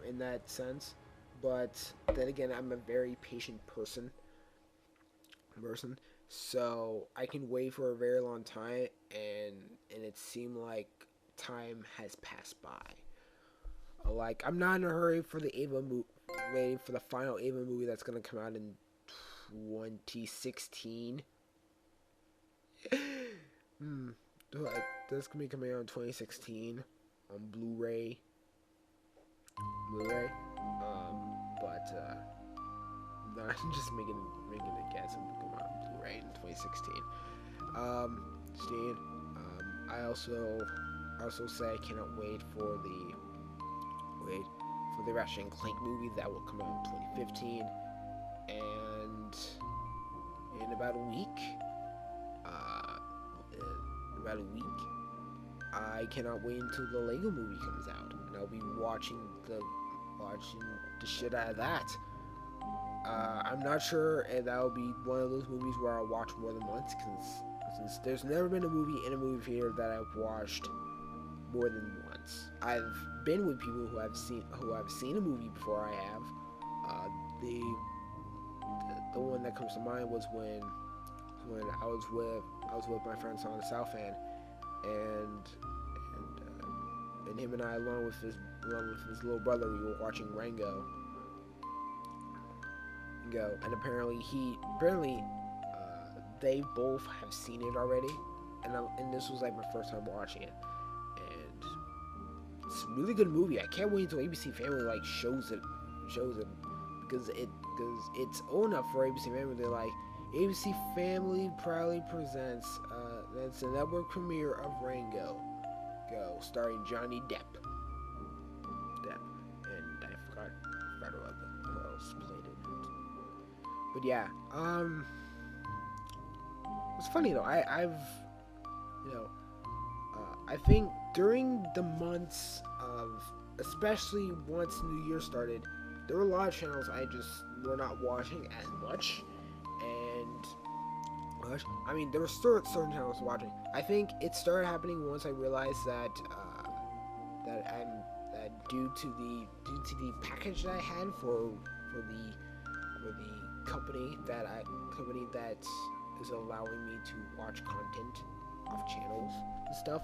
In that sense, but then again, I'm a very patient person. So I can wait for a very long time, and it seemed like time has passed by. Like, I'm not in a hurry for the waiting for the final Ava movie that's gonna come out in 2016. That's gonna be coming out in 2016 on Blu-ray. But no, I'm just making a guess. I'm gonna come out on Blu-ray in 2016. I also say I cannot wait for the Ratchet and Clank movie that will come out in 2015, and in about a week, I cannot wait until the Lego movie comes out, and I'll be watching the shit out of that. I'm not sure if that'll be one of those movies where I'll watch more than once, since there's never been a movie in a movie theater that I've watched more than once. I've been with people who have seen a movie before I have. The one that comes to mind was when I was with my friend on the South End, and him and I, along with his little brother, we were watching Rango. And apparently they both have seen it already, and this was like my first time watching it, and it's a really good movie. I can't wait until ABC Family like shows it because it's old enough for ABC Family. They're like, ABC Family proudly presents that's the network premiere of Rango, starring Johnny Depp, and I forgot about who else played it. But yeah, it's funny though. I think during the months of, especially once New Year started, there were a lot of channels I just were not watching as much, and I mean, there were certain channels watching. I think it started happening once I realized that due to the package that I had for the company that is allowing me to watch content off channels and stuff.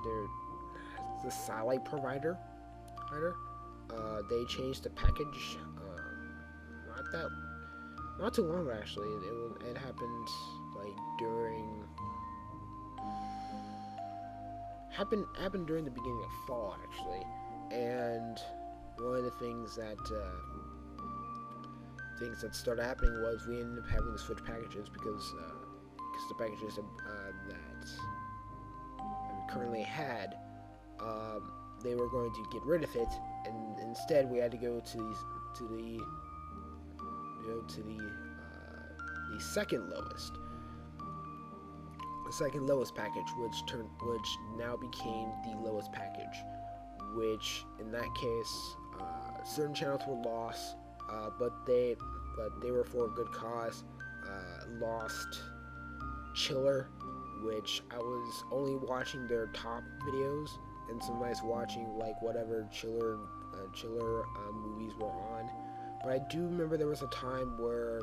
They're the satellite provider. They changed the package. Not too long ago, actually. It happened like happened during the beginning of fall, actually. And one of the things that started happening was we ended up having to switch packages because the packages that we currently had, they were going to get rid of it, and instead we had to go to the second lowest package, which now became the lowest package, which in that case certain channels were lost, but they were for a good cause. Lost Chiller, which I was only watching their top videos, and sometimes watching like whatever Chiller movies were on. But I do remember there was a time where,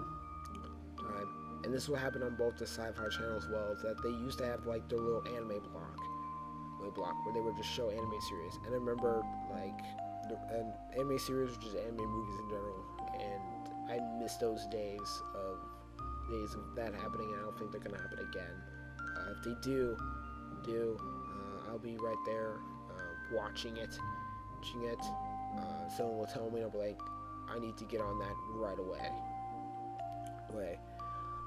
and this will happen on both the sci-fi channel as well, is that they used to have like their little anime block where they would just show anime series. And I remember like anime series, or just anime movies in general, and I miss those days of that happening, and I don't think they're gonna happen again. If they do, I'll be right there watching it. Someone will tell me, and I'll be like, I need to get on that right away.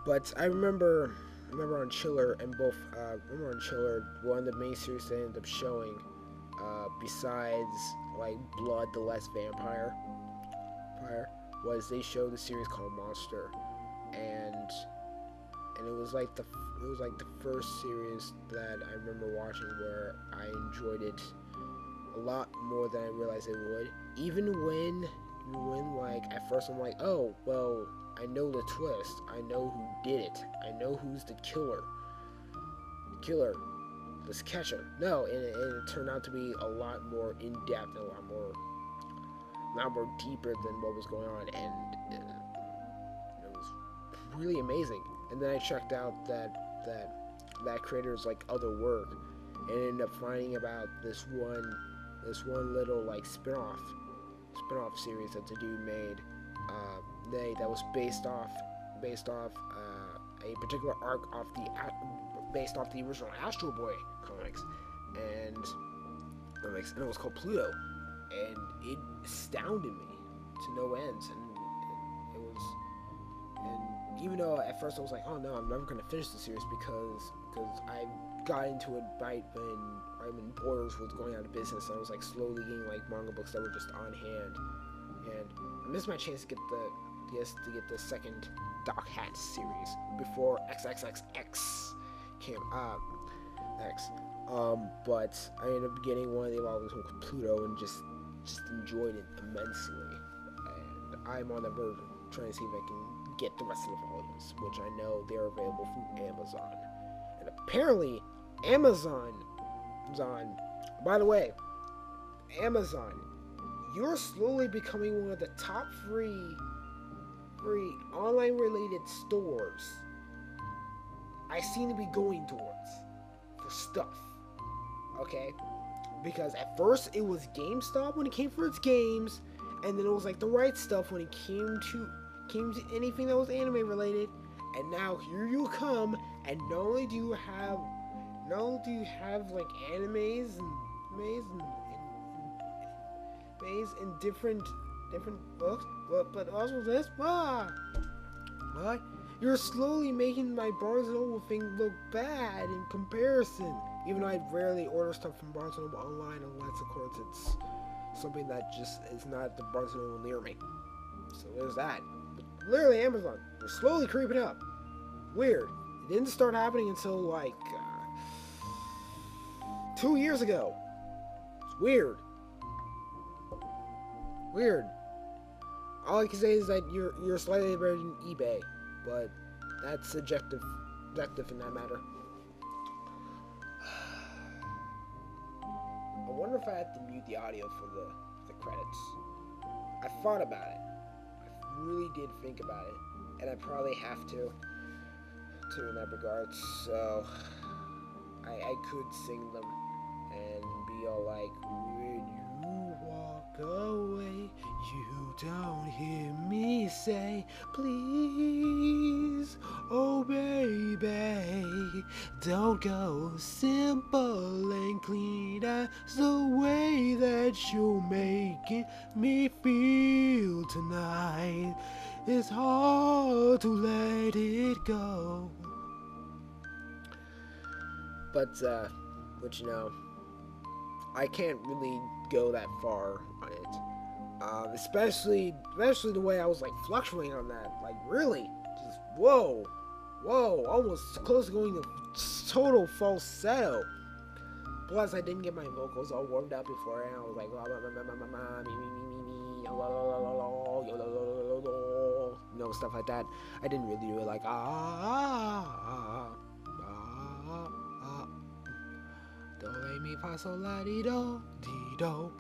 But I remember on Chiller, one of the main series they ended up showing, besides like Blood the Last Vampire, was they showed a series called Monster, and it was like the first series that I remember watching where I enjoyed it a lot more than I realized I would. Even when like at first I'm like, oh well, I know the twist, I know who did it, I know who's the killer, this catcher. No, and it turned out to be a lot more in depth and a lot more deeper than what was going on, and it was really amazing. And then I checked out that creator's like other work, and ended up finding about this one little like spin-off series that the dude made, that was based off a particular arc based off the original Astro Boy comics, and it was called Pluto, and it astounded me to no ends, and even though at first I was like, oh no, I'm never gonna finish the series because I got into it right when Borders was going out of business, and I was like slowly getting like manga books that were just on hand, and I missed my chance to get the second Doc Hat series before XXXX came up. But I ended up getting one of the volumes with Pluto and just enjoyed it immensely, and I'm on the verge of trying to see if I can get the rest of the volumes, which I know they're available from Amazon. And apparently Amazon, by the way, Amazon, you're slowly becoming one of the top free online related stores I seem to be going towards for stuff. Okay? Because at first it was GameStop when it came for its games, and then it was like the right stuff when it came to anything that was anime related, and now here you come, and not only do you have like animes and different books, but also this, what? You're slowly making my Barnes & Noble thing look bad in comparison. Even though I rarely order stuff from Barnes & Noble online unless, of course, it's something that just is not at the Barnes & Noble near me. So there's that. But literally, Amazon, they're slowly creeping up. Weird. It didn't start happening until like 2 years ago. It's weird. All I can say is that you're slightly better than eBay, but that's subjective in that matter. I wonder wonder if I had to mute the audio for the credits. I thought about it. I really did think about it, and I probably have to in that regard. So I could sing them and be all like, when you walk away, you don't hear me say, please, oh baby, don't go. Simple and clean, that's the way that you're making me feel tonight. It's hard to let it go. But you know, I can't really go that far on it. Especially the way I was like fluctuating on that. Like really, just whoa, almost close to going to total falsetto. Plus, I didn't get my vocals all warmed up before, and I was like, you know, stuff like that. I didn't really do it like do re mi fa sol la di do di do.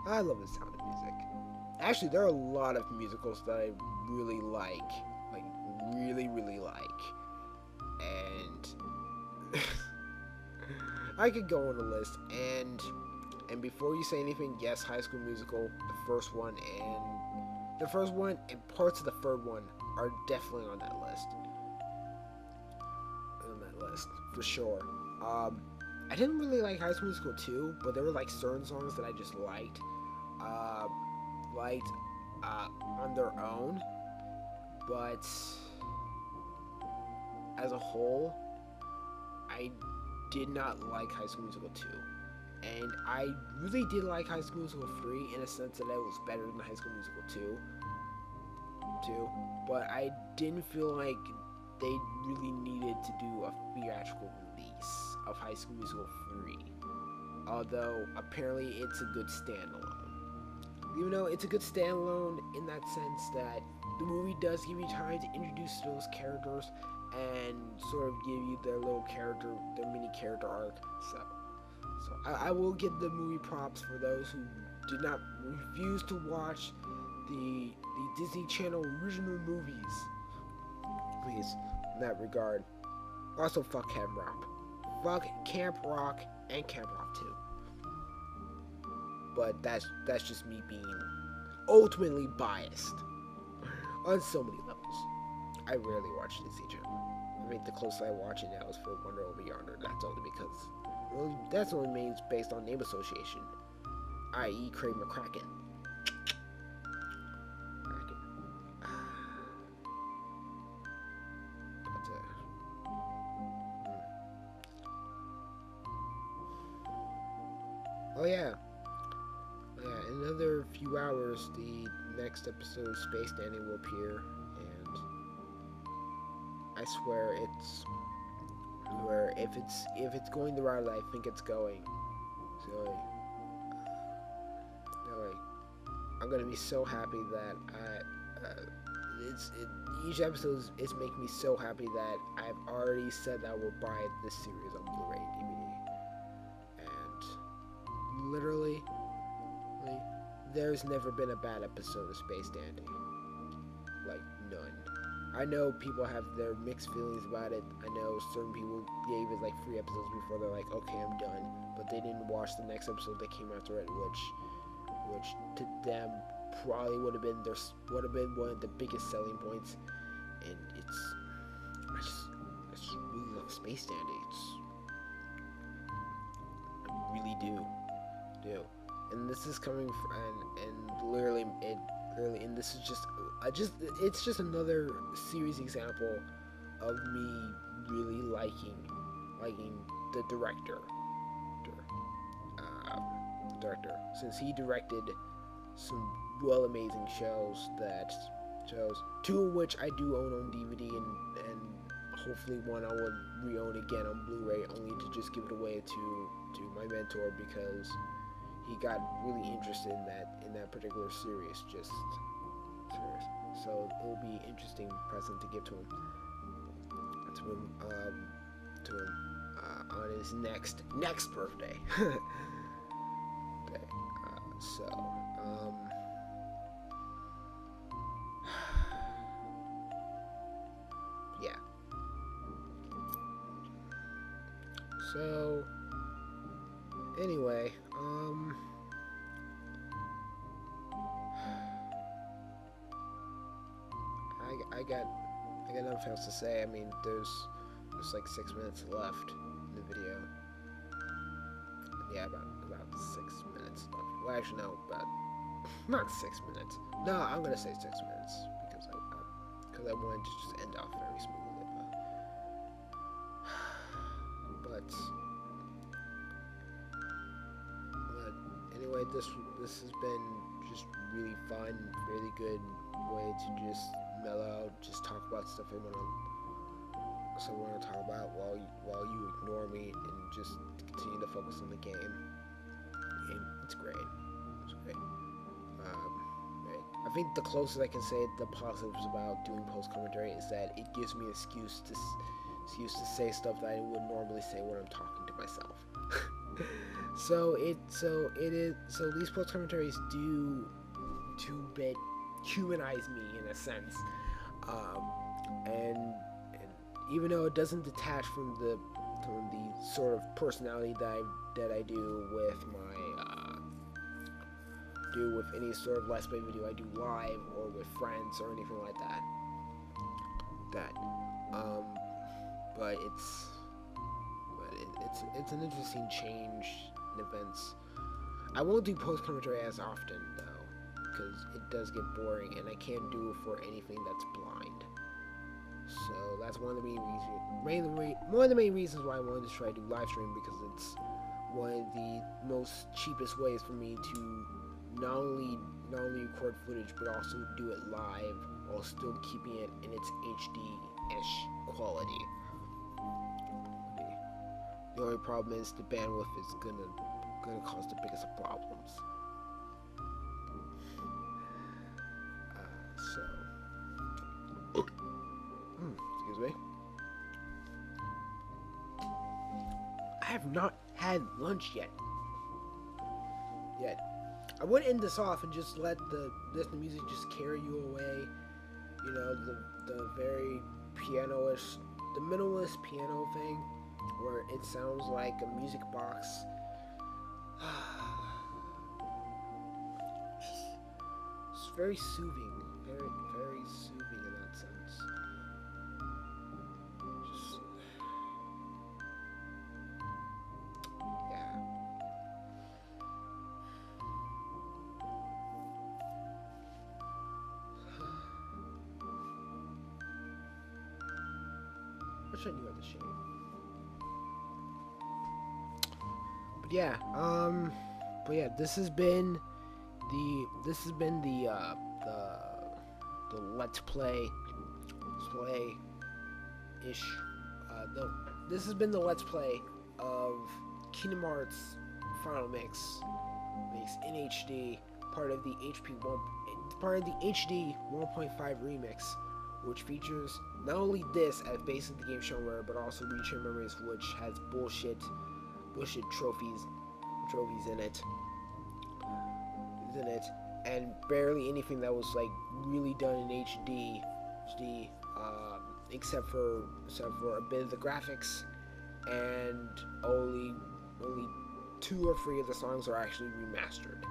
I love the sound of music. Actually, there are a lot of musicals that I really like really like, and I could go on a list. And before you say anything, yes, High School Musical, the first one and parts of the third one are definitely on that list. For sure. I didn't really like High School Musical 2, but there were like certain songs that I just liked on their own. But as a whole, I did not like High School Musical 2. And I really did like High School Musical 3 in a sense that it was better than High School Musical 2. But I didn't feel like they really needed to do a theatrical release of High School Musical 3. Although, apparently it's a good standalone. Even though it's a good standalone in that sense that the movie does give you time to introduce those characters and sort of give you their mini character arc. So I will give the movie props for those who did not refuse to watch the Disney Channel original movies. Please, in that regard. Also, fuck Camp Rock. Fuck Camp Rock and Camp Rock 2. But that's just me being ultimately biased on so many levels. I rarely watch Disney Channel. I mean, the closest I watch it now is for Wonder Over Yonder. That's only means based on name association, i.e. Craig McCracken. Oh yeah. In another few hours, the next episode of Space Dandy will appear, and I swear if it's going the route that I think it's going, so I'm gonna be so happy that each episode is making me so happy that I've already said that I will buy this series on Blu-ray and DVD, and literally, there's never been a bad episode of Space Dandy. Like, none. I know people have their mixed feelings about it. I know certain people gave it like 3 episodes before they're like, okay, I'm done. But they didn't watch the next episode that came after it, which to them probably would have been one of the biggest selling points. And I just really love Space Dandy. I really do. And this is coming from, and literally, and this is it's just another series example of me really liking the director, since he directed some amazing shows, 2 of which I do own on DVD, and hopefully one I will re-own again on Blu-ray, only to just give it away to my mentor, because he got really interested in that particular series. So it will be an interesting present to give to him on his next birthday. Okay, yeah. So anyway, I got nothing else to say. I mean, there's like 6 minutes left in the video. Yeah, about 6 minutes left. Well, actually, no, about not 6 minutes. No, I'm gonna say 6 minutes because I wanted to just end off very smoothly. But anyway, this has been just really fun, really good way to just mellow out, just talk about stuff I want to talk about while you ignore me and just continue to focus on the game. It's great. It's great. Right. I think the closest I can say the positives about doing post commentary is that it gives me an excuse to say stuff that I would normally say when I'm talking to myself. So these post commentaries do humanize me in a sense, and even though it doesn't detach from the sort of personality that I do with any sort of Let's Play video I do live or with friends or anything like that. But it's an interesting change in events. I won't do post commentary as often though, because it does get boring and I can't do it for anything that's blind. So that's one of the main reasons why I wanted to try to do live stream, because it's one of the most cheapest ways for me to not only record footage but also do it live while still keeping it in its HD-ish quality. The only problem is the bandwidth is gonna cause the biggest of problems. Excuse me. I have not had lunch yet. I would end this off and just let the music just carry you away. You know, the very piano-ish, the minimalist piano thing, where it sounds like a music box. It's very soothing, very, very soothing in that sense. Just, yeah. Which I knew at the shame. But yeah, this has been the Let's Play ish. This has been the Let's Play of Kingdom Hearts Final Mix in HD, part of the HD 1.5 remix, which features not only this as base of the game shownware, but also Return Memories, which has bullshit trophies in it, and barely anything that was like really done in HD, except for a bit of the graphics, and only 2 or 3 of the songs are actually remastered.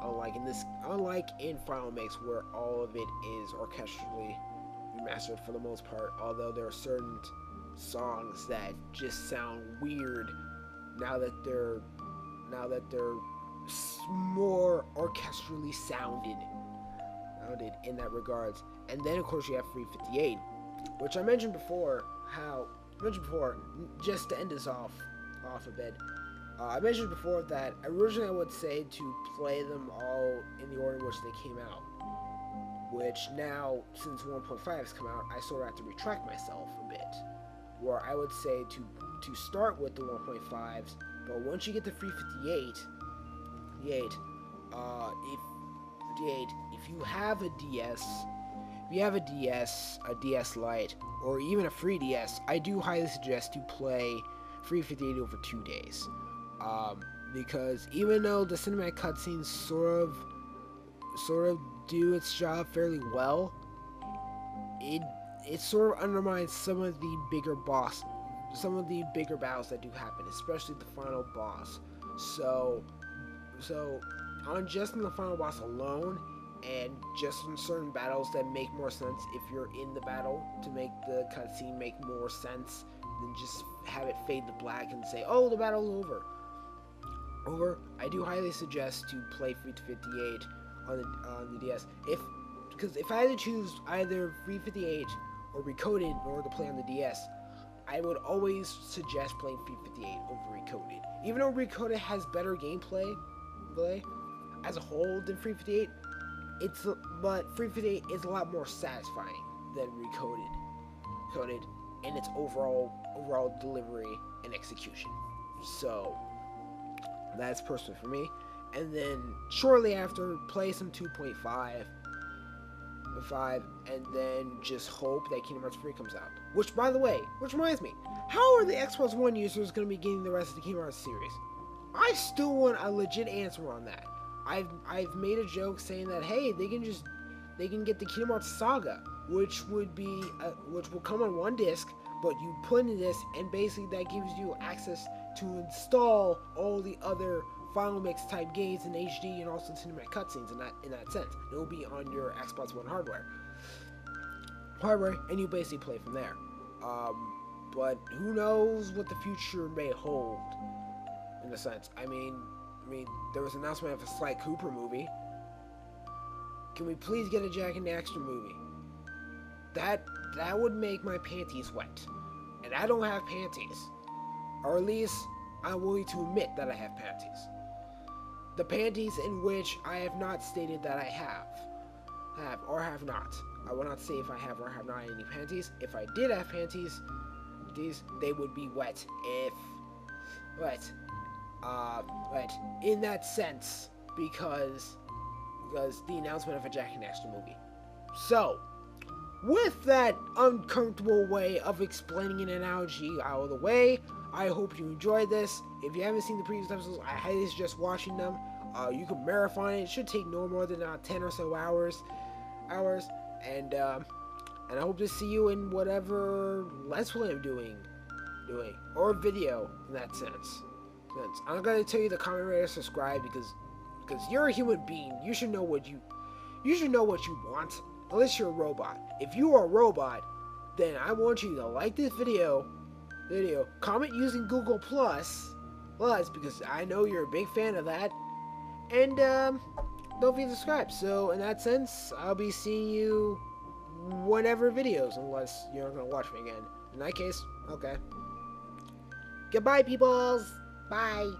Unlike in Final Mix, where all of it is orchestrally remastered for the most part, although there are certain songs that just sound weird now that they're more orchestrally sounded in that regards. And then of course you have 358, which I mentioned before. Just to end this off a bit, I mentioned before that originally I would say to play them all in the order in which they came out, which now, since 1.5 has come out, I sort of have to retract myself a bit, where I would say to start with the 1.5s, but once you get to 358, if you have a DS, a DS Lite, or even a 3DS, I do highly suggest to play free 58 over 2 days. Because even though the cinematic cutscenes sort of do its job fairly well, it sort of undermines some of the bigger battles that do happen, especially the final boss. So on just in the final boss alone, and just in certain battles that make more sense if you're in the battle to make the cutscene make more sense than just have it fade to black and say, oh, the battle's over. I do highly suggest to play Free 58 on the DS. Because if I had to choose either Free 58 or Recoded in order to play on the DS, I would always suggest playing Free 58 over Recoded. Even though Recoded has better gameplay as a whole than Free 58, but Free 58 is a lot more satisfying than Recoded in its overall delivery and execution. So that's personal for me. And then shortly after, play some 2.5, and then just hope that Kingdom Hearts 3 comes out. Which, by the way, reminds me, how are the Xbox One users going to be getting the rest of the Kingdom Hearts series? I still want a legit answer on that. I've made a joke saying that, hey, they can get the Kingdom Hearts Saga, which will come on one disc, but you put in this, and basically that gives you access to install all the other Final Mix type games in HD and also cinematic cutscenes in that sense. It will be on your Xbox One hardware, and you basically play from there. But who knows what the future may hold, in a sense. I mean, there was an announcement of a Sly Cooper movie. Can we please get a Jack and Daxter movie? That would make my panties wet, and I don't have panties, or at least I'm willing to admit that I have panties. The panties in which I have not stated that I have or have not. I will not say if I have or have not any panties. If I did have panties, they would be wet. Wet in that sense, because the announcement of a Jack and Daxter movie. So, with that uncomfortable way of explaining an analogy out of the way, I hope you enjoyed this. If you haven't seen the previous episodes, I highly suggest watching them. You can marathon it. It should take no more than 10 or so hours. And I hope to see you in whatever Let's Play I'm doing, or video in that sense. I'm not gonna tell you to comment, rate, or subscribe because you're a human being. You should know what you want, unless you're a robot. If you are a robot, then I want you to like this video, comment using Google Plus, because I know you're a big fan of that, and don't forget to subscribe. So in that sense, I'll be seeing you whenever videos, unless you're not gonna watch me again. In that case, okay. Goodbye, peoples. Bye.